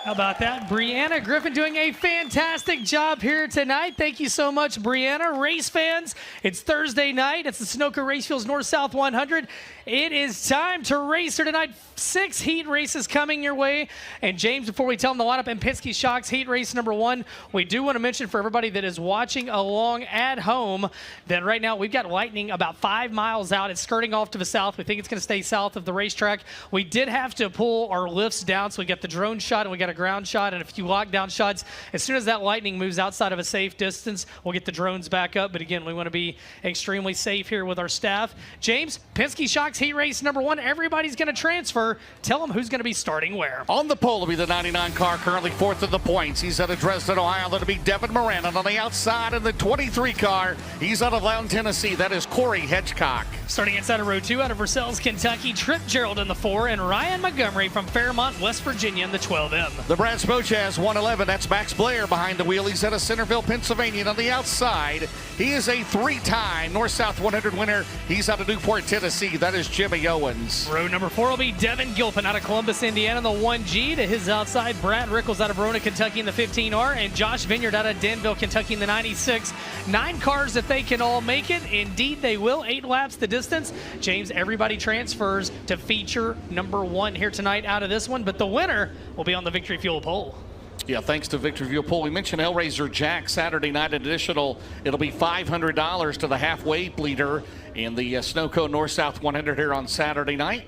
How about that? Brianna Griffin doing a fantastic job here tonight. Thank you so much, Brianna. Race fans, it's Thursday night. It's the Sunoco Racefields North-South 100. It is time to race here tonight. 6 heat races coming your way. And James, before we tell them the lineup in Penske Shocks heat race number 1, we do want to mention for everybody that is watching along at home that right now we've got lightning about 5 miles out. It's skirting off to the south. We think it's going to stay south of the racetrack. We did have to pull our lifts down, so we got the drone shot and we got a ground shot and a few lockdown shots. As soon as that lightning moves outside of a safe distance, we'll get the drones back up. But again, we want to be extremely safe here with our staff. James, Penske Shocks heat race number 1. Everybody's going to transfer. Tell them who's going to be starting where. On the pole will be the 99 car, currently 4th in the points. He's out of Dresden, Ohio. That'll be Devin Moran. And on the outside in the 23 car, he's out of Loudon, Tennessee. That is Corey Hedgecock. Starting inside of row 2 out of Versailles, Kentucky, Trip Gerald in the 4 and Ryan Montgomery from Fairmont, West Virginia in the 12M. The Brad Spochaz 111. That's Max Blair behind the wheel. He's out of Centerville, Pennsylvania. And on the outside, he is a 3-time North-South 100 winner. He's out of Newport, Tennessee. That is Jimmy Owens. Row number 4 will be Devin Gilpin out of Columbus, Indiana in the 1G. To his outside, Brad Rickles out of Verona, Kentucky in the 15R. And Josh Vineyard out of Danville, Kentucky in the 96. 9 cars if they can all make it. Indeed, they will. 8 laps the distance. James, everybody transfers to feature number 1 here tonight out of this one. But the winner will be on the Victory Fuel pole. Yeah, thanks to Victory Fuel Pool. We mentioned Hellraiser Jack Saturday night additional. It'll be $500 to the halfway leader in the Sunoco North-South 100 here on Saturday night.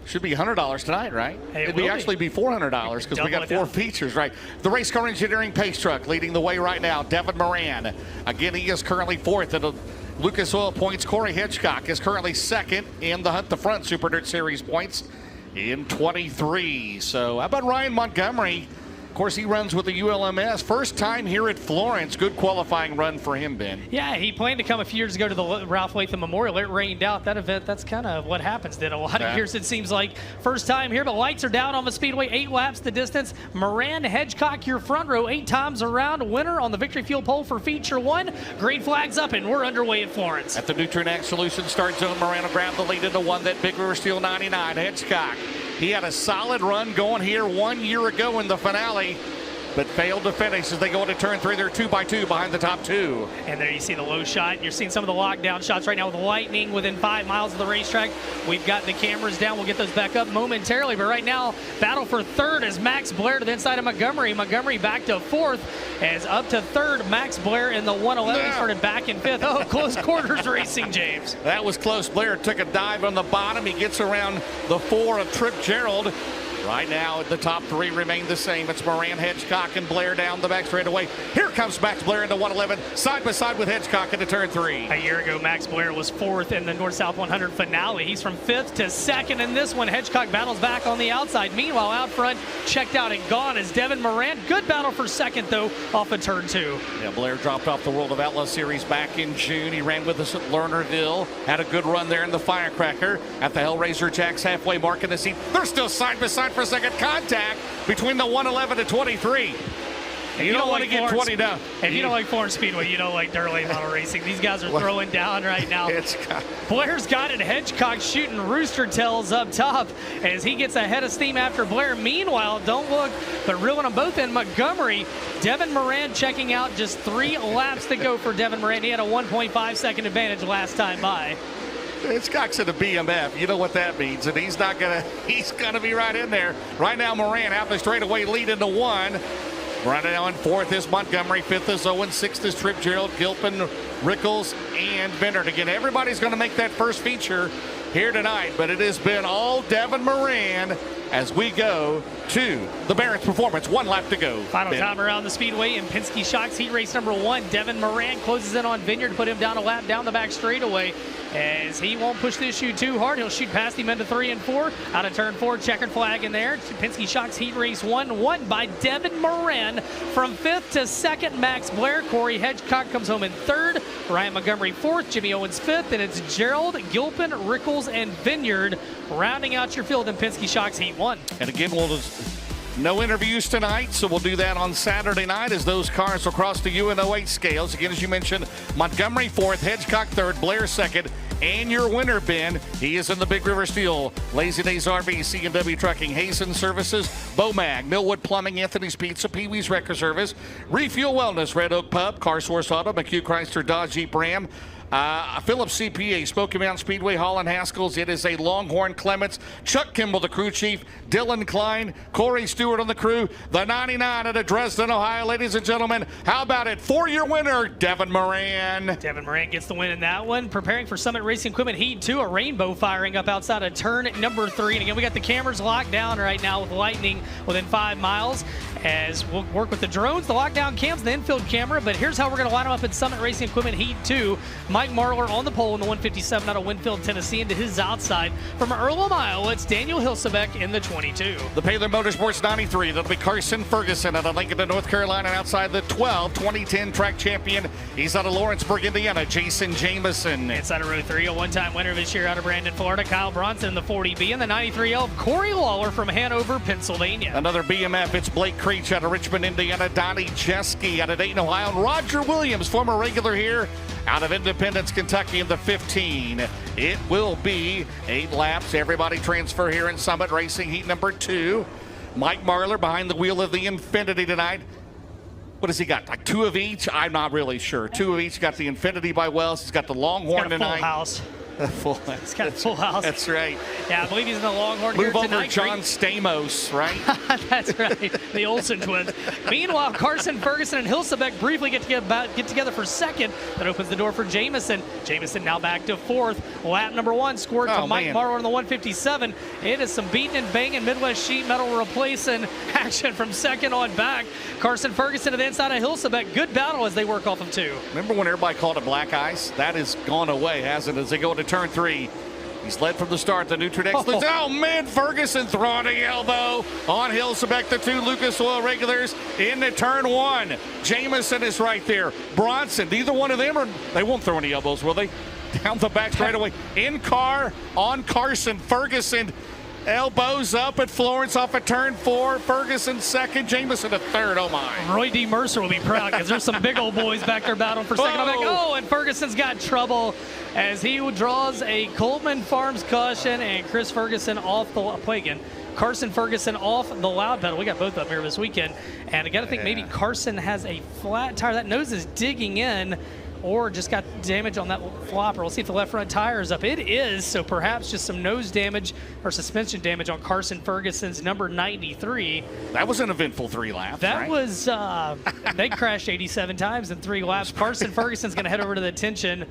Should be $100 tonight, right? Hey, It'd actually be $400 because we got 4 features, right? The Race Car Engineering Pace Truck leading the way right now, Devin Moran. Again, he is currently 4th at the Lucas Oil points. Corey Hitchcock is currently 2nd in the Hunt the Front Super Dirt Series points in 23. So how about Ryan Montgomery? Of course, he runs with the ULMS. First time here at Florence. Good qualifying run for him, Ben. Yeah, he planned to come a few years ago to the Ralph Latham Memorial. It rained out. That event, that's kind of what happens. Did a lot of years, it seems like. First time here, but lights are down on the Speedway. 8 laps the distance. Moran, Hedgecock, your front row, 8 times around. Winner on the Victory Fuel pole for feature 1. Green flag's up, and we're underway at Florence. At the Nutrient Solution start zone, Moran will grab the lead into 1. That Big River Steel 99. Hedgecock. He had a solid run going here 1 year ago in the finale, but failed to finish as they go into turn 3. They're 2x2 behind the top 2. And there you see the low shot. You're seeing some of the lockdown shots right now with lightning within 5 miles of the racetrack. We've got the cameras down. We'll get those back up momentarily. But right now, battle for 3rd is Max Blair to the inside of Montgomery. Montgomery back to 4th as up to 3rd. Max Blair in the 111. He started back in 5th. Oh, close quarters racing, James. That was close. Blair took a dive on the bottom. He gets around the 4 of Trip Gerald. Right now, the top 3 remain the same. It's Moran, Hedgecock, and Blair down the back straightaway. Here comes Max Blair into 111, side by side with Hedgecock into turn 3. A year ago, Max Blair was 4th in the North-South 100 finale. He's from 5th to 2nd in this one. Hedgecock battles back on the outside. Meanwhile, out front, checked out and gone is Devin Moran. Good battle for 2nd, though, off of turn 2. Yeah, Blair dropped off the World of Outlaw Series back in June. He ran with us at Lernerville. Had a good run there in the Firecracker. At the Hellraiser Jack's halfway mark in the seat. They're still side by side for 2nd. Contact between the 111 and 23. You don't want to get 20 down. If you don't like Florence Speedway, you don't like dirt late model racing. These guys are throwing down right now. Blair's got it. Hedgecock shooting rooster tails up top as he gets ahead of steam after Blair. Meanwhile, don't look, but reeling them both in. Montgomery, Devin Moran checking out, just 3 laps to go for Devin Moran. He had a 1.5 second advantage last time by. Hitchcock's in a BMF. You know what that means, and he's gonna be right in there. Right now, Moran out the straightaway, leading to 1. Right now in 4th is Montgomery, 5th is Owen, 6th is Tripp Gerald, Gilpin, Rickles, and Bennett. Again, everybody's going to make that first feature here tonight, but it has been all Devin Moran as we go to the Barrett's Performance. 1 lap to go. Final time around the Speedway in Penske Shocks heat race number 1. Devin Moran closes in on Vineyard, put him down a lap down the back straightaway. As he won't push the issue too hard, he'll shoot past him into 3 and 4. Out of turn 4, checkered flag in there. Penske Shocks heat race 1, won by Devin Moran. From 5th to 2nd, Max Blair. Corey Hedgecock comes home in 3rd. Ryan Montgomery 4th. Jimmy Owens 5th. And it's Gerald, Gilpin, Rickles, and Vineyard rounding out your field in Penske Shocks heat 1. And again, no interviews tonight, so we'll do that on Saturday night as those cars will cross the UNO8 scales. Again, as you mentioned, Montgomery 4th, Hedgecock 3rd, Blair 2nd, and your winner, Ben, he is in the Big River Steel, Lazy Days RV, C&W Trucking, Hazen Services, Bomag, Millwood Plumbing, Anthony's Pizza, Pee-wee's Wrecker Service, Refuel Wellness, Red Oak Pub, Car Source Auto, McHugh Chrysler, Dodge Jeep Ram, Phillips CPA, Smoky Mountain Speedway, Holland Haskell's. It is a Longhorn Clements, Chuck Kimball, the crew chief, Dylan Klein, Corey Stewart on the crew, the 99 out of Dresden, Ohio. Ladies and gentlemen, how about it for your winner, Devin Moran? Devin Moran gets the win in that one. Preparing for Summit Racing Equipment Heat 2, a rainbow firing up outside of turn number 3. And again, we got the cameras locked down right now with lightning within 5 miles. As we'll work with the drones, the lockdown cams, the infield camera. But here's how we're going to line them up in Summit Racing Equipment Heat 2. Mike Marlar on the pole in the 157 out of Winfield, Tennessee, into his outside. From Earlham, Iowa, it's Daniel Hilsebeck in the 22. The Paylor Motorsports 93, that'll be Carson Ferguson out of Lincoln, North Carolina, outside the 12, 2010 track champion. He's out of Lawrenceburg, Indiana, Jason Jameson. Inside of row 3, a one-time winner this year out of Brandon, Florida, Kyle Bronson in the 40B, and the 93L, Corey Lawler from Hanover, Pennsylvania. Another BMF, it's Blake Creech out of Richmond, Indiana, Donnie Jeske out of Dayton, Ohio, and Roger Williams, former regular here, out of Independence, Kentucky in the 15. It will be 8 laps. Everybody transfer here in Summit Racing Heat number 2. Mike Marlar behind the wheel of the Infinity tonight. What has he got? Like 2 of each? I'm not really sure. 2 of each. Got the Infinity by Wells. He's got the Longhorn tonight. Full house. He's got a full house. That's right. Yeah, I believe he's in the Longhorn Move here over tonight. John Stamos, right? That's right. The Olsen twins. Meanwhile, Carson Ferguson and Hilsebeck briefly get together for 2nd. That opens the door for Jameson. Jameson now back to 4th. Lap number 1 scored to Mike Marlar in the 157. It is some beating and banging Midwest sheet metal replacing action from 2nd on back. Carson Ferguson to the inside of Hilsebeck. Good battle as they work off of 2. Remember when everybody called it black ice? That has gone away, hasn't it, as they go into turn 3. He's led from the start. The Nutridex leads. Oh, man, Ferguson throwing the elbow on Hilsebeck. The 2 Lucas Oil regulars into turn 1. Jameson is right there. Bronson, neither one of them, they won't throw any elbows, will they? Down the back straightaway. In car on Carson Ferguson. Elbows up at Florence off of turn 4. Ferguson 2nd, Jameson 3rd. Oh my. Roy D. Mercer will be proud because there's some big old boys back there battling for 2nd. I'm like, oh, and Ferguson's got trouble as he draws a Coleman Farms caution and Chris Ferguson off the play again. Carson Ferguson off the loud pedal. We got both up here this weekend. And I got to think maybe Carson has a flat tire. That nose is digging in, or just got damage on that flopper. We'll see if the left front tire is up. It is, so perhaps just some nose damage or suspension damage on Carson Ferguson's number 93. That was an eventful 3 laps, That right? was, they crashed 87 times in 3 laps. Carson Ferguson's going to head over to the attention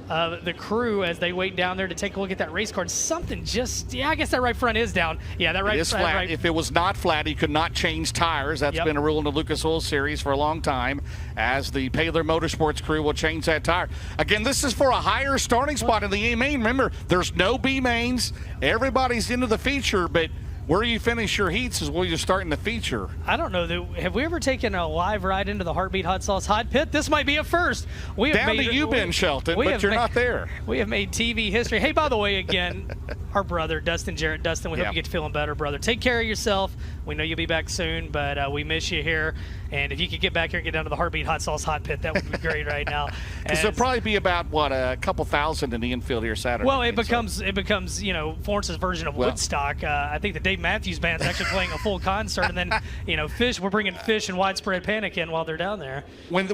of the crew as they wait down there to take a look at that race card. Something just, I guess that right front is down. Yeah, that right It is flat. Right. If it was not flat, he could not change tires. That's been a rule in the Lucas Oil Series for a long time, as the Paylor Motorsports crew will change that tire. Again, this is for a higher starting spot in the A main. Remember, there's no B mains. Everybody's into the feature, but where you finish your heats is where you're starting the feature. I don't know. Have we ever taken a live ride into the Heartbeat Hot Sauce Hot Pit? This might be a first. Down to you, Ben Shelton, but you're not there. We have made TV history. Hey, by the way, again, our brother, Dustin Jarrett. Dustin, we hope you get feeling better, brother. Take care of yourself. We know you'll be back soon, but we miss you here. And if you could get back here and get down to the Heartbeat Hot Sauce Hot Pit, that would be great right now. Because there'll probably be about, what, a couple thousand in the infield here Saturday. Well, it becomes Florence's version of Woodstock. I think the Dave Matthews Band's actually playing a full concert, and then, we're bringing Fish and Widespread Panic in while they're down there. When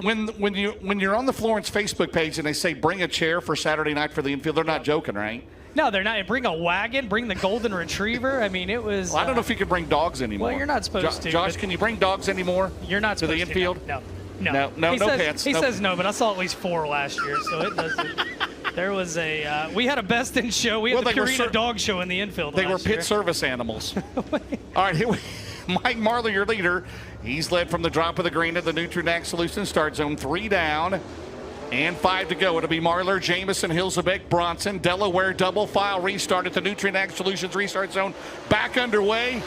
you're on the Florence Facebook page and they say bring a chair for Saturday night for the infield, they're not joking, right? No, they're not. Bring a wagon. Bring the golden retriever. I mean, it was. Well, I don't know if you can bring dogs anymore. Well, you're not supposed to. Josh, can you bring dogs anymore? You're not to supposed the infield. No, no pets. He says no, but I saw at least 4 last year, so it doesn't. There was we had a best in show. We had the Purina dog show in the infield. They were pit service animals. All right, here Mike Marlar, your leader. He's led from the drop of the green at the Nutrinac Solutions start zone. 3 down. And 5 to go. It'll be Marlar, Jamison, Hilsebeck, Bronson, Delaware double file restart at the Nutrinac Solutions restart zone. Back underway.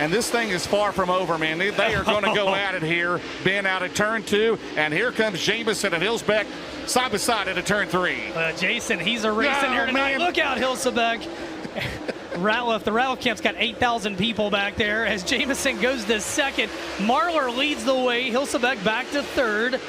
And this thing is far from over, man. They are going to go at it here. Ben out at turn 2. And here comes Jamison and Hilsebeck side by side into turn 3. Jason, he's a racing here tonight. Man. Look out, Hilsebeck. The Ratliff camp's got 8,000 people back there as Jamison goes to second. Marlar leads the way. Hilsebeck back to third.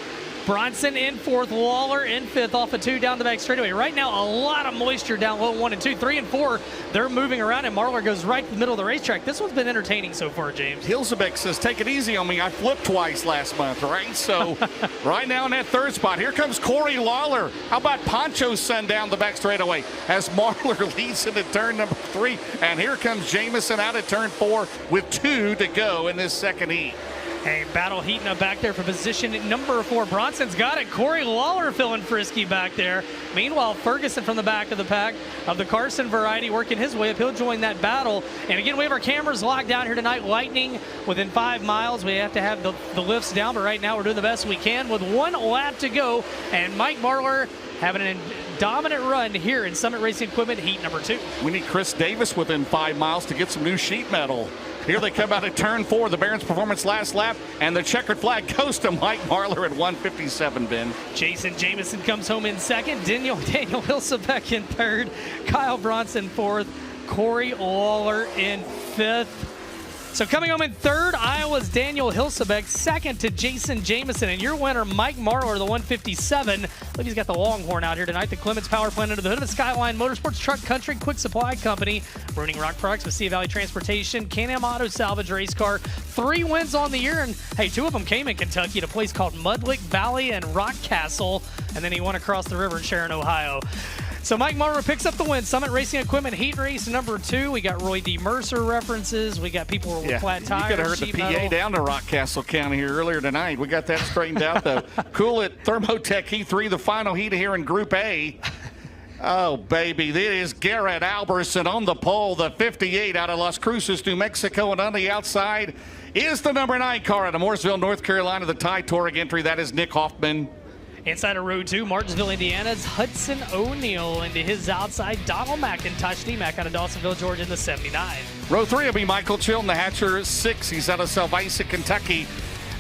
Bronson in 4th, Lawler in 5th off of 2 down the back straightaway. Right now, a lot of moisture down low 1 and 2. 3 and 4, they're moving around, and Marlar goes right to the middle of the racetrack. This one's been entertaining so far, James. Hilsebeck says, take it easy on me. I flipped twice last month, right? So right now in that 3rd spot, here comes Corey Lawler. How about Poncho's son down the back straightaway as Marlar leads into turn number 3. And here comes Jamison out at turn 4 with 2 to go in this second heat. Hey, battle heating up back there for position number 4. Bronson's got it. Corey Lawler feeling frisky back there. Meanwhile, Ferguson from the back of the pack of the Carson variety working his way up. He'll join that battle. And again, we have our cameras locked down here tonight. Lightning within 5 miles. We have to have the lifts down, but right now we're doing the best we can with 1 lap to go. And Mike Marlar having a dominant run here in Summit Racing Equipment heat number 2. We need Chris Davis within 5 miles to get some new sheet metal. Here they come out at turn 4, the Barons Performance last lap, and the checkered flag goes to Mike Marlar at 157, Ben. Jason Jamison comes home in 2nd, Daniel Hilsebeck in 3rd, Kyle Bronson 4th, Corey Lawler in 5th. So coming home in 3rd, Iowa's Daniel Hilsebeck, 2nd to Jason Jamison, and your winner, Mike Marlar, the 157. I believe he's got the Longhorn out here tonight. The Clements Power Plant under the hood of the Skyline Motorsports Truck Country Quick Supply Company. Bruning Rock Products with Sea Valley Transportation. Can-Am Auto Salvage Race Car. 3 wins on the year, and hey, 2 of them came in Kentucky at a place called Mudlick Valley and Rock Castle, and then he won across the river in Sharon, Ohio. So Mike Marlar picks up the win. Summit Racing Equipment heat race number 2. We got Roy D. Mercer references. We got people with flat tires. You could have heard the PA down to Rockcastle County here earlier tonight. We got that straightened out, though. Cool at Thermotech Heat 3, the final heat here in Group A. Oh, baby, it is Garrett Alberson on the pole, the 58 out of Las Cruces, New Mexico, and on the outside is the number 9 car out of Mooresville, North Carolina, the Ty Touring entry. That is Nick Hoffman. Inside of row 2, Martinsville, Indiana's Hudson O'Neill into his outside. Donald McIntosh, D-Mac out of Dawsonville, Georgia in the 79. Row 3 will be Michael Chilton, the Hatcher 6. He's out of Salvisa, Kentucky.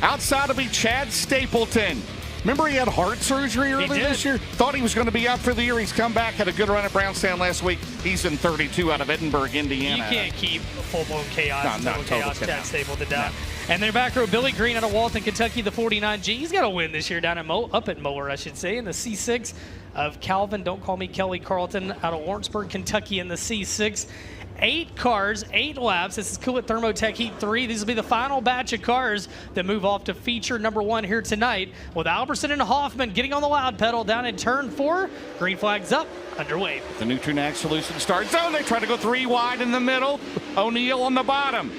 Outside will be Chad Stapleton. Remember he had heart surgery earlier this year? Thought he was going to be out for the year. He's come back, had a good run at Brownstown last week. He's in 32 out of Edinburgh, Indiana. You can't keep full-blown chaos. No, chaos. Chad Stapleton down. No. And then back row, Billy Green out of Walton, Kentucky, the 49G. He's got a win this year down at up at Moeller, I should say, in the C6 of Calvin, don't call me Kelly Carlton, out of Lawrenceburg, Kentucky in the C6. 8 cars, 8 laps. This is cool at Thermotech Heat 3. These will be the final batch of cars that move off to feature number 1 here tonight with Alberson and Hoffman getting on the loud pedal down in turn 4. Green flag's up, underway. The Nutrinac Solutions start zone. They try to go 3 wide in the middle. O'Neill on the bottom.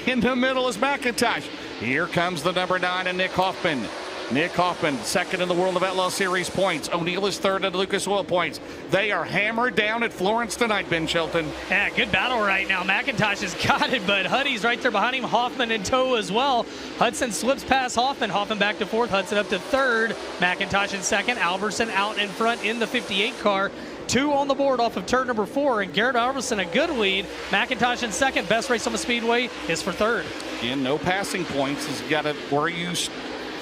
In the middle is McIntosh. Here comes the number 9 and Nick Hoffman. Nick Hoffman, 2nd in the World of Outlaw Series points. O'Neill is 3rd in the Lucas Oil points. They are hammered down at Florence tonight, Ben Shelton. Yeah, good battle right now. McIntosh has got it, but Huddy's right there behind him. Hoffman in tow as well. Hudson slips past Hoffman. Hoffman back to 4th. Hudson up to 3rd. McIntosh in 2nd. Alberson out in front in the 58 car. 2 on the board off of turn number 4, and Garrett Alberson a good lead. McIntosh in 2nd. Best race on the Speedway is for 3rd. Again, no passing points. He's got it where you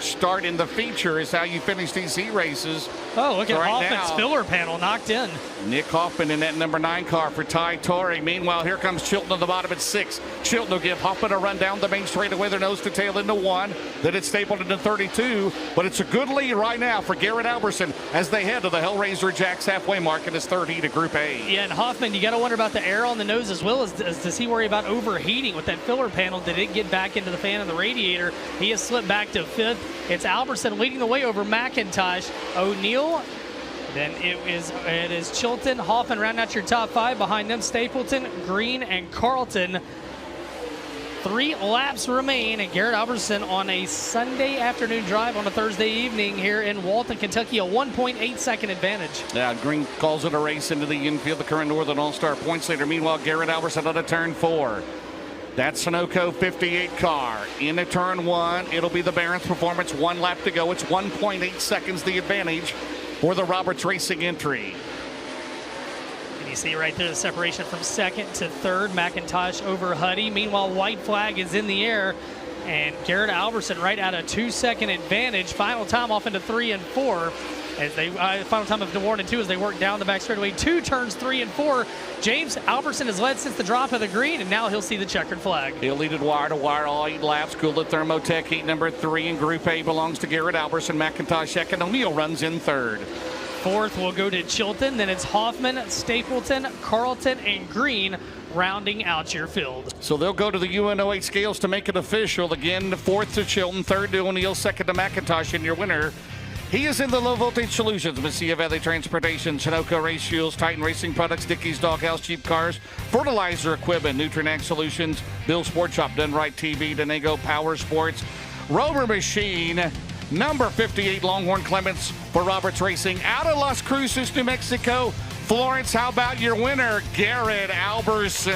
start in the feature is how you finish these heat races. Oh, look at Right Hoffman's now, filler panel knocked in. Nick Hoffman in that number 9 car for Ty Torrey. Meanwhile, here comes Chilton on the bottom at 6. Chilton will give Hoffman a run down the main straightaway, their nose to tail into 1. Then it's stapled into 32. But it's a good lead right now for Garrett Alberson as they head to the Hellraiser Jacks halfway mark in his third heat of Group A. Yeah, and Hoffman, you got to wonder about the air on the nose as well. As does he worry about overheating with that filler panel? Did it get back into the fan of the radiator? He has slipped back to 5th. It's Alberson leading the way over McIntosh. O'Neill. Then it is Chilton, Hoffman rounding out your top 5. Behind them, Stapleton, Green, and Carlton. 3 laps remain, and Garrett Alberson on a Sunday afternoon drive on a Thursday evening here in Walton, Kentucky, a 1.8-second advantage. Yeah, Green calls it a race into the infield, the current Northern All-Star points leader. Meanwhile, Garrett Alberson on a turn 4. That Sunoco 58 car into turn 1. It'll be the Barron's Performance. 1 lap to go. It's 1.8 seconds the advantage for the Roberts Racing entry. And you see right there the separation from 2nd to 3rd. McIntosh over Huddy. Meanwhile, white flag is in the air. And Garrett Alberson right at a 2-second advantage. Final time off into 3 and 4. As they final time of 1 and 2 as they work down the back straightaway. 2 turns 3 and 4. James Alberson has led since the drop of the green, and now he'll see the checkered flag. He'll lead it wire to wire all 8 laps. Cooled at Thermotech. Heat number 3 in Group A belongs to Garrett Alberson. McIntosh second. O'Neill runs in 3rd. 4th will go to Chilton. Then it's Hoffman, Stapleton, Carlton, and Green rounding out your field. So they'll go to the UNO8 scales to make it official. Again, 4th to Chilton, 3rd to O'Neill, 2nd to McIntosh, and your winner. He is in the Low Voltage Solutions, Mesilla Valley Transportation, Sunoco Race Fuels, Titan Racing Products, Dickey's Doghouse, Cheap Cars, Fertilizer Equipment, Nutrinac Solutions, Bill Sport Shop, Done Right TV, Denego Power Sports, Rover Machine, number 58 Longhorn Clements for Roberts Racing out of Las Cruces, New Mexico. Florence, how about your winner, Garrett Alberson?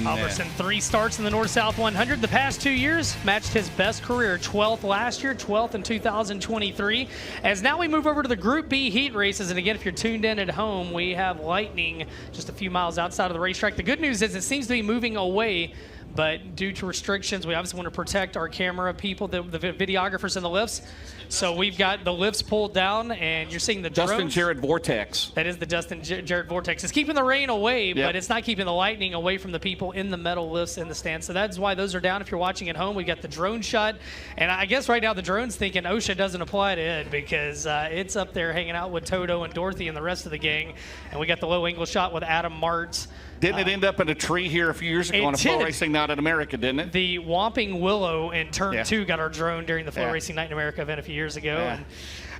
Alberson, 3 starts in the North-South 100. The past 2 years matched his best career. 12th last year, 12th in 2023. As now we move over to the Group B heat races. And again, if you're tuned in at home, we have Lightning just a few miles outside of the racetrack. The good news is it seems to be moving away. But due to restrictions, we obviously want to protect our camera people, the videographers in the lifts. So we've got the lifts pulled down, and you're seeing the drones. Justin Jared Vortex. That is the Justin Jared Vortex. It's keeping the rain away, Yep. but it's not keeping the lightning away from the people in the metal lifts in the stands. So that's why those are down. If you're watching at home, we got the drone shot. And I guess right now the drone's thinking OSHA doesn't apply to it because it's up there hanging out with Toto and Dorothy and the rest of the gang. And we got the low angle shot with Adam Martz. Didn't it end up in a tree here a few years ago on a FloRacing Night in America, didn't it? The Whomping Willow in Turn 2 got our drone during the FloRacing Night in America event a few years ago. Yeah. And,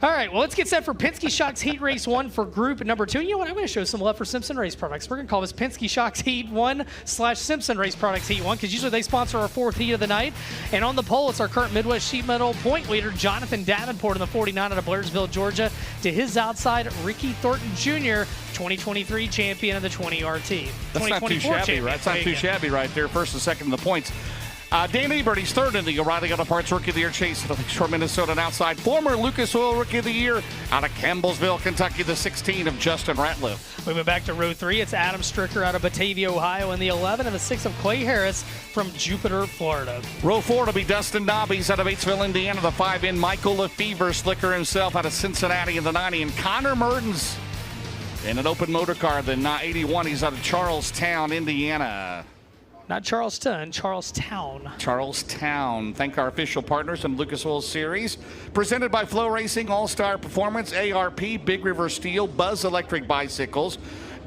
all right, well, let's get set for Penske Shocks Heat Race 1 for Group number 2. And you know what? I'm going to show some love for Simpson Race Products. We're going to call this Penske Shocks Heat 1/Simpson Race Products Heat 1 because usually they sponsor our 4th heat of the night. And on the pole, it's our current Midwest Sheet Metal point leader, Jonathan Davenport in the 49 out of Blairsville, Georgia. To his outside, Ricky Thornton Jr., 2023 champion of the 20 RT. That's not too shabby, right? That's not too shabby right there. 1st and 2nd in the points. Dan Ebert, he's 3rd in the O'Reilly Auto Parts Rookie of the Year chase at Lakeshore, Minnesota, and outside former Lucas Oil Rookie of the Year out of Campbellsville, Kentucky, the 16 of Justin Ratliff. Moving back to row 3, it's Adam Stricker out of Batavia, Ohio, in the 11 and the 6 of Clay Harris from Jupiter, Florida. Row 4 to be Dustin Nobbies out of Batesville, Indiana, the 5 in Michael Lefevre, Slicker himself out of Cincinnati in the 90, and Connor Mertens in an open motor car, the 81. He's out of Charlestown, Indiana. Not Charleston, Charlestown. Charlestown. Thank our official partners in Lucas Oil Series. Presented by FloRacing, All-Star Performance, ARP, Big River Steel, Buzz Electric Bicycles,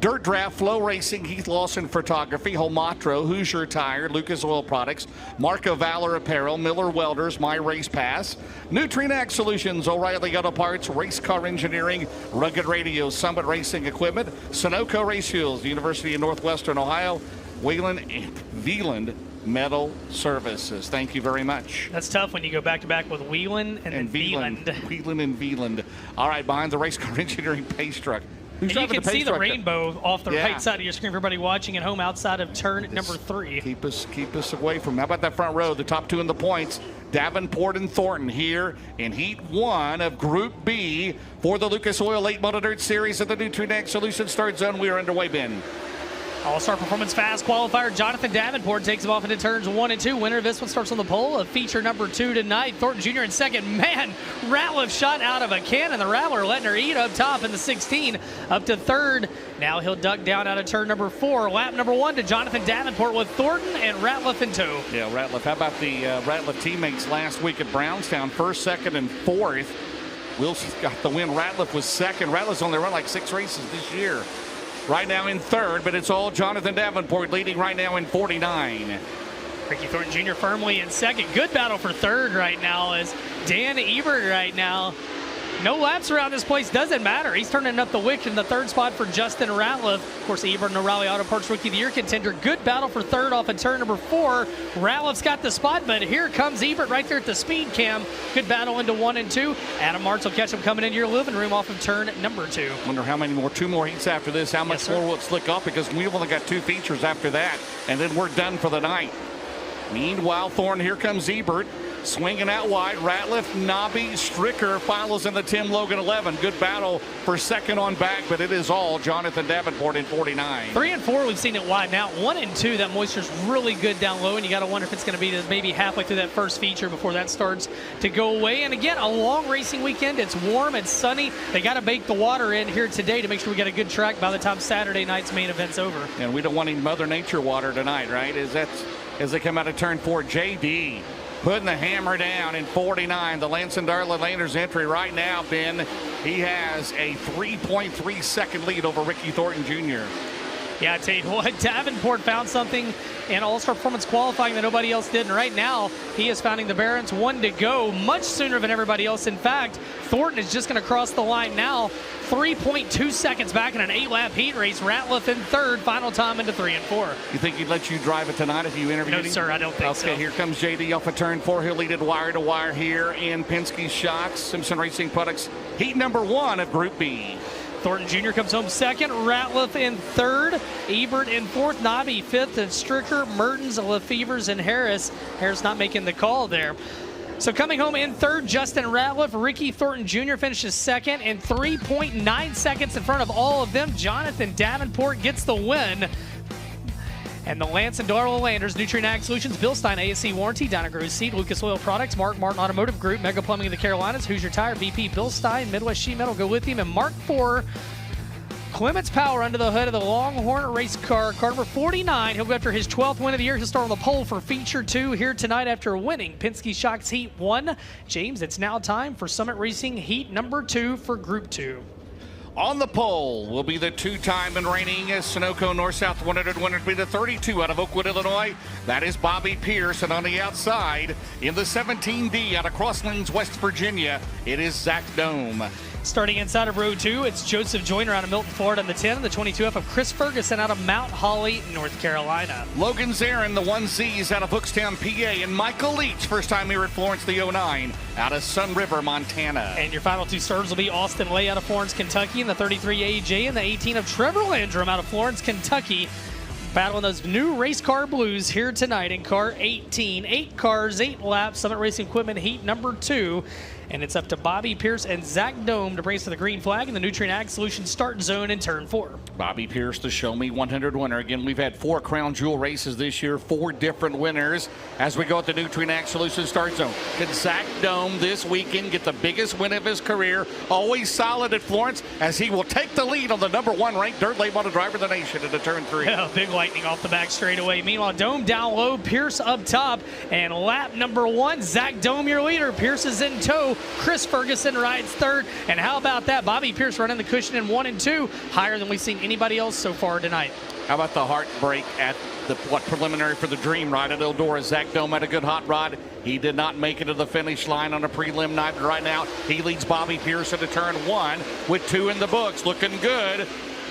Dirt Draft, FloRacing, Heath Lawson Photography, Homatro, Hoosier Tire, Lucas Oil Products, Marco Valor Apparel, Miller Welders, My Race Pass, Nutrinac Solutions, O'Reilly Auto Parts, Race Car Engineering, Rugged Radio, Summit Racing Equipment, Sunoco Race Fuels, University of Northwestern Ohio, Wieland Metal Services. Thank you very much. That's tough when you go back-to-back with Wieland and then Wieland. Wieland and Wieland. All right, behind the Race Car Engineering pace truck. And you can see the rainbow off the right side of your screen for everybody watching at home outside of turn number 3. Keep us away from. How about that front row? The top 2 in the points. Davenport and Thornton here in Heat 1 of Group B for the Lucas Oil Late Model Dirt Series of the Nutrinac Solutions Start Zone. We are underway, Ben. All-Star Performance Fast qualifier Jonathan Davenport takes him off into turns 1 and 2. Winner of this one starts on the pole of feature number 2 tonight. Thornton Jr. in second. Man, Ratliff shot out of a cannon. The Rattler letting her eat up top in the 16. Up to third. Now he'll duck down out of turn number 4. Lap number 1 to Jonathan Davenport with Thornton and Ratliff in tow. Yeah, Ratliff. How about the Ratliff teammates last week at Brownstown? First, second, and fourth. Wilson's got the win. Ratliff was second. Ratliff's only run like 6 races this year. Right now in third, but it's all Jonathan Davenport leading right now in 49. Ricky Thornton Jr. firmly in second. Good battle for third right now as Dan Ebert right now. No laps around this place, doesn't matter. He's turning up the wick in the third spot for Justin Ratliff. Of course, Ebert, no Raleigh Auto Parts Rookie of the Year contender. Good battle for third off of turn number 4. Ratliff's got the spot, but here comes Ebert right there at the speed cam. Good battle into 1 and 2. Adam Martz will catch him coming into your living room off of turn number 2. Wonder how many more, 2 more heats after this. How much more will it slick up? Because we've only got 2 features after that, and then we're done for the night. Meanwhile, Thorne, here comes Ebert. Swinging out wide, Ratliff, Nobby, Stricker follows in the Tim Logan 11. Good battle for second on back, but it is all Jonathan Davenport in 49. 3 and 4, we've seen it wide now. 1 and 2, that moisture's really good down low, and you got to wonder if it's going to be maybe halfway through that first feature before that starts to go away. And again, a long racing weekend. It's warm, it's sunny. They got to bake the water in here today to make sure we get a good track by the time Saturday night's main event's over. And we don't want any Mother Nature water tonight, right? As they come out of turn 4, JD putting the hammer down in 49. The Lance and Darla Laners entry right now, Ben. He has a 3.3 second lead over Ricky Thornton Jr. Yeah, I tell you what, Davenport found something in All-Star Performance qualifying that nobody else did. And right now, he is finding the Barons 1 to go much sooner than everybody else. In fact, Thornton is just going to cross the line now. 3.2 seconds back in an 8-lap heat race. Ratliff in third, final time into 3 and 4. You think he'd let you drive it tonight if you interviewed him? No, sir, I don't think so. Okay, here comes JD off of turn 4. He'll lead it wire to wire here in Penske's Shocks, Simpson Racing Products, heat number 1 of Group B. Thornton Jr. comes home second, Ratliff in third, Ebert in fourth, Nobby fifth, and Stricker, Mertens, Lefevers, and Harris. Harris not making the call there. So coming home in third, Justin Ratliff. Ricky Thornton Jr. finishes second, and 3.9 seconds in front of all of them. Jonathan Davenport gets the win. And the Lance and Darla Landers, Nutrient Ag Solutions, Bill Stein, ASC Warranty, Donna Gross Seed, Lucas Oil Products, Mark Martin Automotive Group, Mega Plumbing of the Carolinas, Hoosier Tire, VP Bill Stein, Midwest Sheet Metal, Go Lithium, and Mark IV, Clements Power under the hood of the Longhorn race car number 49. He'll go after his 12th win of the year. He'll start on the pole for feature 2 here tonight after winning Penske Shocks Heat 1. James, it's now time for Summit Racing Heat number 2 for Group 2. On the pole will be the 2-time and reigning Sunoco North-South 100 winner, be the 32 out of Oakwood, Illinois. That is Bobby Pierce. And on the outside, in the 17D out of Cross Lanes, West Virginia, it is Zach Dome. Starting inside of row 2, it's Joseph Joyner out of Milton, Florida on the 10, and the 22F of Chris Ferguson out of Mount Holly, North Carolina. Logan Zarin, the 1Zs out of Hookstown, PA, and Michael Leach, first time here at Florence, the 09, out of Sun River, Montana. And your final 2 starters will be Austin Lay out of Florence, Kentucky, and the 33 AJ, and the 18 of Trevor Landrum out of Florence, Kentucky. Battling those new race car blues here tonight in car 18. 8 cars, 8 laps, Summit Racing Equipment heat number 2. And it's up to Bobby Pierce and Zach Dome to race to the green flag in the Nutrient Ag Solutions start zone in turn 4. Bobby Pierce, the Show Me 100 winner. Again, we've had 4 Crown Jewel races this year, 4 different winners as we go at the Nutrient Ag Solutions start zone. Can Zach Dome this weekend get the biggest win of his career? Always solid at Florence as he will take the lead on the number 1 ranked dirt late model driver of the nation into turn 3. Yeah, big lightning off the back straightaway. Meanwhile, Dome down low, Pierce up top, and lap number 1, Zach Dome your leader. Pierce is in tow. Chris Ferguson rides third, and how about that? Bobby Pierce running the cushion in 1 and 2, higher than we've seen anybody else so far tonight. How about the heartbreak at the preliminary for the Dream Ride at Eldora? Zach Dome had a good hot rod. He did not make it to the finish line on a prelim night, but right now he leads Bobby Pierce into turn 1 with 2 in the books, looking good.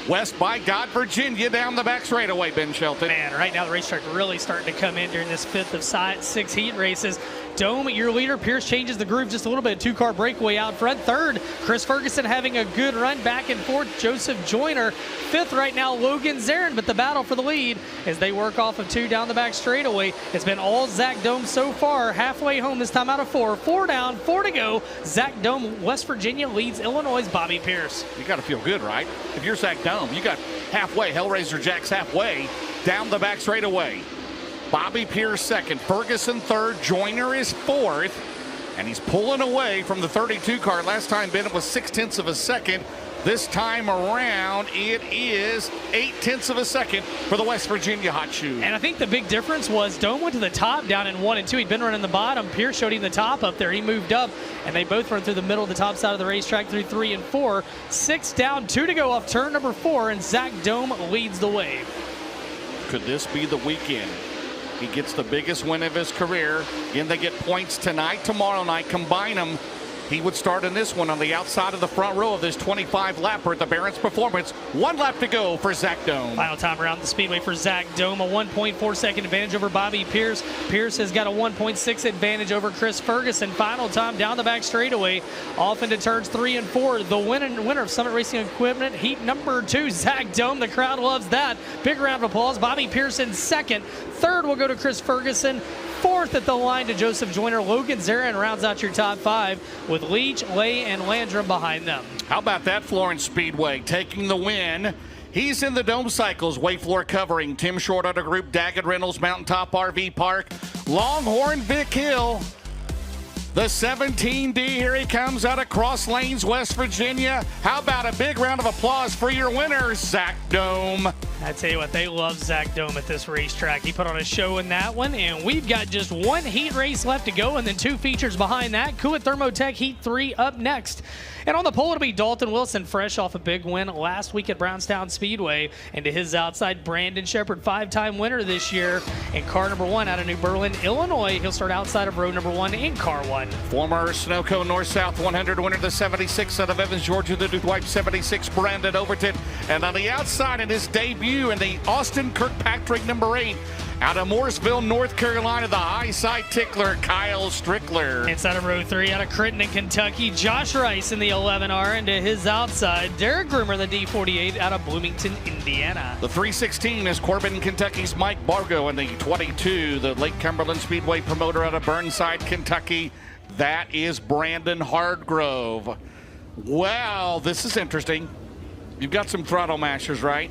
West by God, Virginia, down the back straightaway, Ben Shelton. Man, right now the racetrack really starting to come in during this 5th of 6 heat races. Dome, your leader. Pierce changes the groove just a little bit. 2-car breakaway out front. Third, Chris Ferguson having a good run back and forth. Joseph Joyner. Fifth right now, Logan Zarin, but the battle for the lead as they work off of 2 down the back straightaway. It's been all Zach Dome so far. Halfway home this time out of 4. 4 down, 4 to go. Zach Dome, West Virginia leads Illinois' Bobby Pierce. You got to feel good, right? If you're Zach Dome, you got halfway. Hellraiser Jack's halfway down the back straightaway. Bobby Pierce second, Ferguson third, Joyner is fourth, and he's pulling away from the 32 car. Last time Bennett was 0.6 of a second. This time around, it is 0.8 of a second for the West Virginia hot shoe. And I think the big difference was Dome went to the top down in 1 and 2. He'd been running the bottom. Pierce showed him the top up there. He moved up, and they both run through the middle of the top side of the racetrack through 3 and 4. 6 down, 2 to go off turn number 4, and Zach Dome leads the way. Could this be the weekend? He gets the biggest win of his career. Again, they get points tonight, tomorrow night. Combine them. He would start in this one on the outside of the front row of this 25-lapper at the Barron's Performance. 1 lap to go for Zach Dome. Final time around the Speedway for Zach Dome. A 1.4-second advantage over Bobby Pierce. Pierce has got a 1.6 advantage over Chris Ferguson. Final time down the back straightaway. Off into turns 3 and 4. The winner of Summit Racing Equipment, heat number 2, Zach Dome. The crowd loves that. Big round of applause. Bobby Pierce in second. Third will go to Chris Ferguson. Fourth at the line to Joseph Joyner. Logan Zarin rounds out your top 5 with Leach, Lay, and Landrum behind them. How about that, Florence Speedway taking the win? He's in the Dome Cycles, Wayfloor covering. Tim Short Auto Group, Daggett Reynolds, Mountaintop RV Park, Longhorn Vic Hill. The 17D, here he comes out of Cross Lanes, West Virginia. How about a big round of applause for your winner, Zach Dome? I tell you what, they love Zach Dome at this racetrack. He put on a show in that one, and we've got just 1 heat race left to go, and then 2 features behind that. Kuwait Thermotech Heat 3 up next. And on the pole, it'll be Dalton Wilson, fresh off a big win last week at Brownstown Speedway. And to his outside, Brandon Shepard, 5-time winner this year in car number 1 out of New Berlin, Illinois. He'll start outside of row number 1 in car 1. Former Sunoco North-South 100 winner, the 76 out of Evans, Georgia, the Dwight 76, Brandon Overton. And on the outside in his debut in the Austin Kirkpatrick number 8, out of Mooresville, North Carolina, the high side tickler, Kyle Strickler. Inside of row 3, out of Crittenden, Kentucky, Josh Rice in the 11R. And to his outside, Derek Groomer, the D48, out of Bloomington, Indiana. The 316 is Corbin, Kentucky's Mike Bargo, and the 22, the Lake Cumberland Speedway promoter out of Burnside, Kentucky. That is Brandon Hardgrove. Wow, this is interesting. You've got some throttle mashers, right?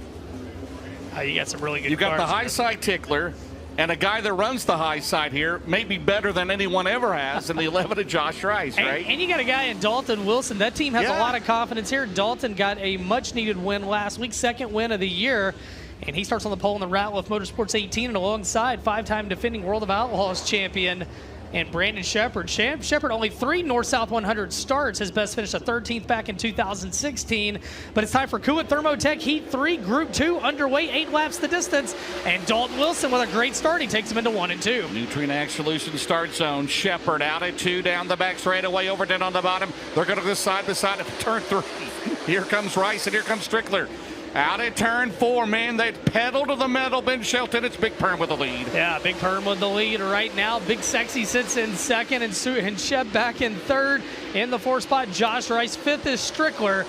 You got some really good You got cars the high side tickler, and a guy that runs the high side here may be better than anyone ever has in the 11 of Josh Rice, right? And you got a guy in Dalton Wilson. That team has a lot of confidence here. Dalton got a much-needed win last week, 2nd win of the year. And he starts on the pole in the Ratliff Motorsports 18 and alongside 5-time defending World of Outlaws champion and Brandon Shepard. Shepard only 3 North-South 100 starts. His best finish a 13th back in 2016. But it's time for Kuwait Thermotech Heat 3, Group 2 underway, 8 laps the distance. And Dalton Wilson with a great start. He takes him into 1 and 2. Nutrient Ag Solutions start zone. Shepard out at 2 down the back straightaway. Overton on the bottom. They're going to go side to side at turn 3. Here comes Rice and here comes Strickler. Out at turn 4, man, they pedal to the metal. Ben Shelton, it's Big Perm with the lead. Yeah, Big Perm with the lead right now. Big Sexy sits in 2nd, and Shep back in 3rd. In the 4th spot, Josh Rice. 5th is Strickler.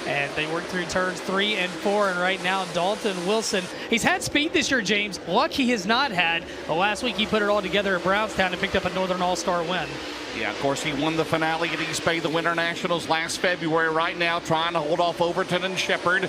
And they work through turns 3 and 4. And right now, Dalton Wilson, he's had speed this year, James. Luck he has not had. Last week, he put it all together at Brownstown and picked up a Northern All-Star win. Yeah, of course, he won the finale at East Bay, the Winter Nationals last February. Right now, trying to hold off Overton and Shepard.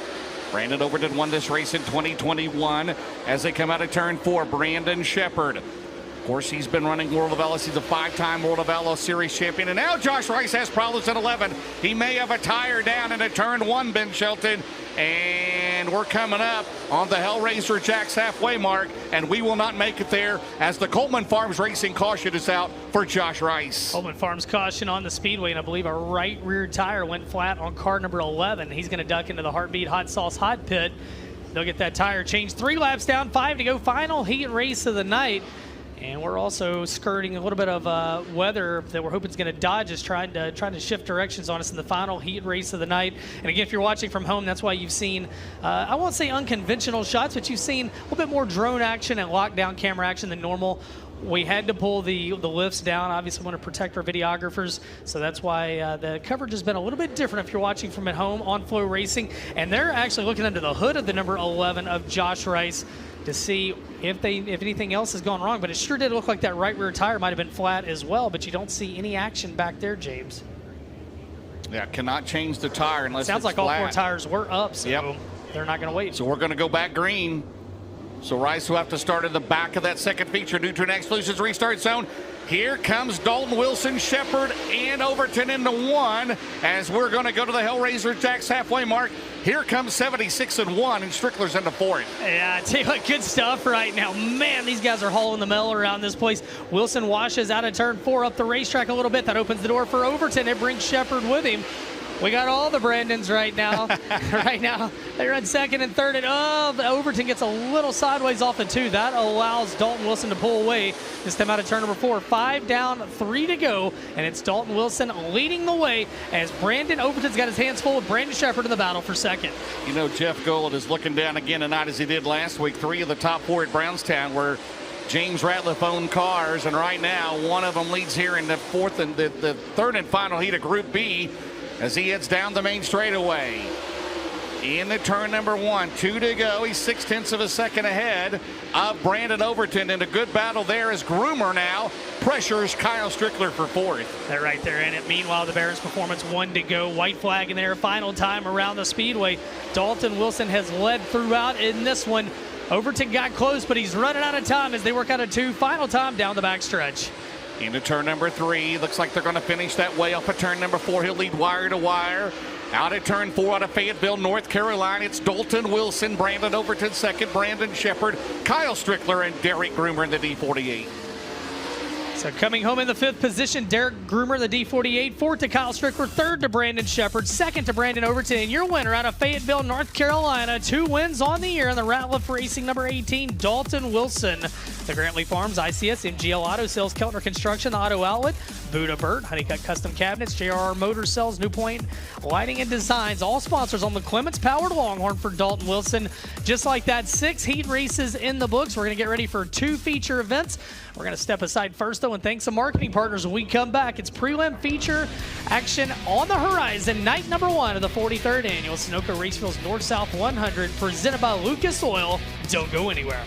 Brandon Overton won this race in 2021 as they come out of turn 4. Brandon Shepard. Of course, he's been running World of Outlaws. He's a 5-time World of Outlaws Series champion. And now Josh Rice has problems at 11. He may have a tire down into turn 1, Ben Shelton. And we're coming up on the Hellraiser Jack's halfway mark, and we will not make it there as the Coleman Farms Racing caution is out for Josh Rice. Coleman Farms caution on the Speedway, and I believe a right rear tire went flat on car number 11. He's going to duck into the Heartbeat Hot Sauce Hot Pit. They'll get that tire changed. 3 laps down, 5 to go. Final heat race of the night. And we're also skirting a little bit of weather that we're hoping is going to dodge us, trying to shift directions on us in the final heat race of the night. And again, if you're watching from home, that's why you've seen, I won't say unconventional shots, but you've seen a little bit more drone action and lockdown camera action than normal. We had to pull the lifts down. Obviously, want to protect our videographers, so that's why the coverage has been a little bit different if you're watching from at home on FloRacing. And they're actually looking under the hood of the number 11 of Josh Rice to see if anything else has gone wrong. But it sure did look like that right rear tire might have been flat as well, but you don't see any action back there, James. Yeah, cannot change the tire unless Sounds it's like flat. all 4 tires were up, so they're not going to wait. So we're going to go back green. So Rice will have to start in the back of that second feature due to an exclusions restart zone. Here comes Dalton Wilson, Shepard, and Overton into 1 as we're going to go to the Hellraiser Jacks halfway mark. Here comes 76 and 1, and Strickler's into 4th. Yeah, I tell you what, good stuff right now. Man, these guys are hauling the metal around this place. Wilson washes out of turn 4 up the racetrack a little bit. That opens the door for Overton. It brings Shepard with him. We got all the Brandons right now. Right now, they run second and third. And Overton gets a little sideways off the 2. That allows Dalton Wilson to pull away. This time out of turn number 4. 5 down, 3 to go. And it's Dalton Wilson leading the way as Brandon Overton's got his hands full with Brandon Shepard in the battle for second. You know, Jeff Gold is looking down again tonight as he did last week. 3 of the top 4 at Brownstown were James Ratliff owned cars. And right now, one of them leads here in the the third and final heat of Group B, as he heads down the main straightaway. In the turn number 1, 2 to go. He's 0.6 of a second ahead of Brandon Overton. And a good battle there as Groomer now pressures Kyle Strickler for 4th. They're right there in it. Meanwhile, the Barons Performance 1 to go. White flag in there. Final time around the Speedway. Dalton Wilson has led throughout in this one. Overton got close, but he's running out of time as they work out a 2. Final time down the backstretch. Into turn number 3. Looks like they're going to finish that way off of turn number 4. He'll lead wire to wire. Out at turn 4 out of Fayetteville, North Carolina. It's Dalton Wilson, Brandon Overton second, Brandon Shepard, Kyle Strickler, and Derek Groomer in the D48. So coming home in the 5th position, Derek Groomer, the D48. 4th to Kyle Strickler. 3rd to Brandon Shepard. 2nd to Brandon Overton. And your winner out of Fayetteville, North Carolina. 2 wins on the year in the Ratliff Racing number 18, Dalton Wilson. The Grantley Farms, ICS, MGL Auto Sales, Keltner Construction, Auto Outlet, Buddha Burt, Honeycutt Custom Cabinets, JRR Motor Cells, New Point Lighting and Designs. All sponsors on the Clements Powered Longhorn for Dalton Wilson. Just like that, 6 heat races in the books. We're going to get ready for 2 feature events. We're going to step aside first, though, and thank some marketing partners when we come back. It's prelim feature action on the horizon. Night number 1 of the 43rd Annual Sunoco Raceville's North-South 100, presented by Lucas Oil. Don't go anywhere.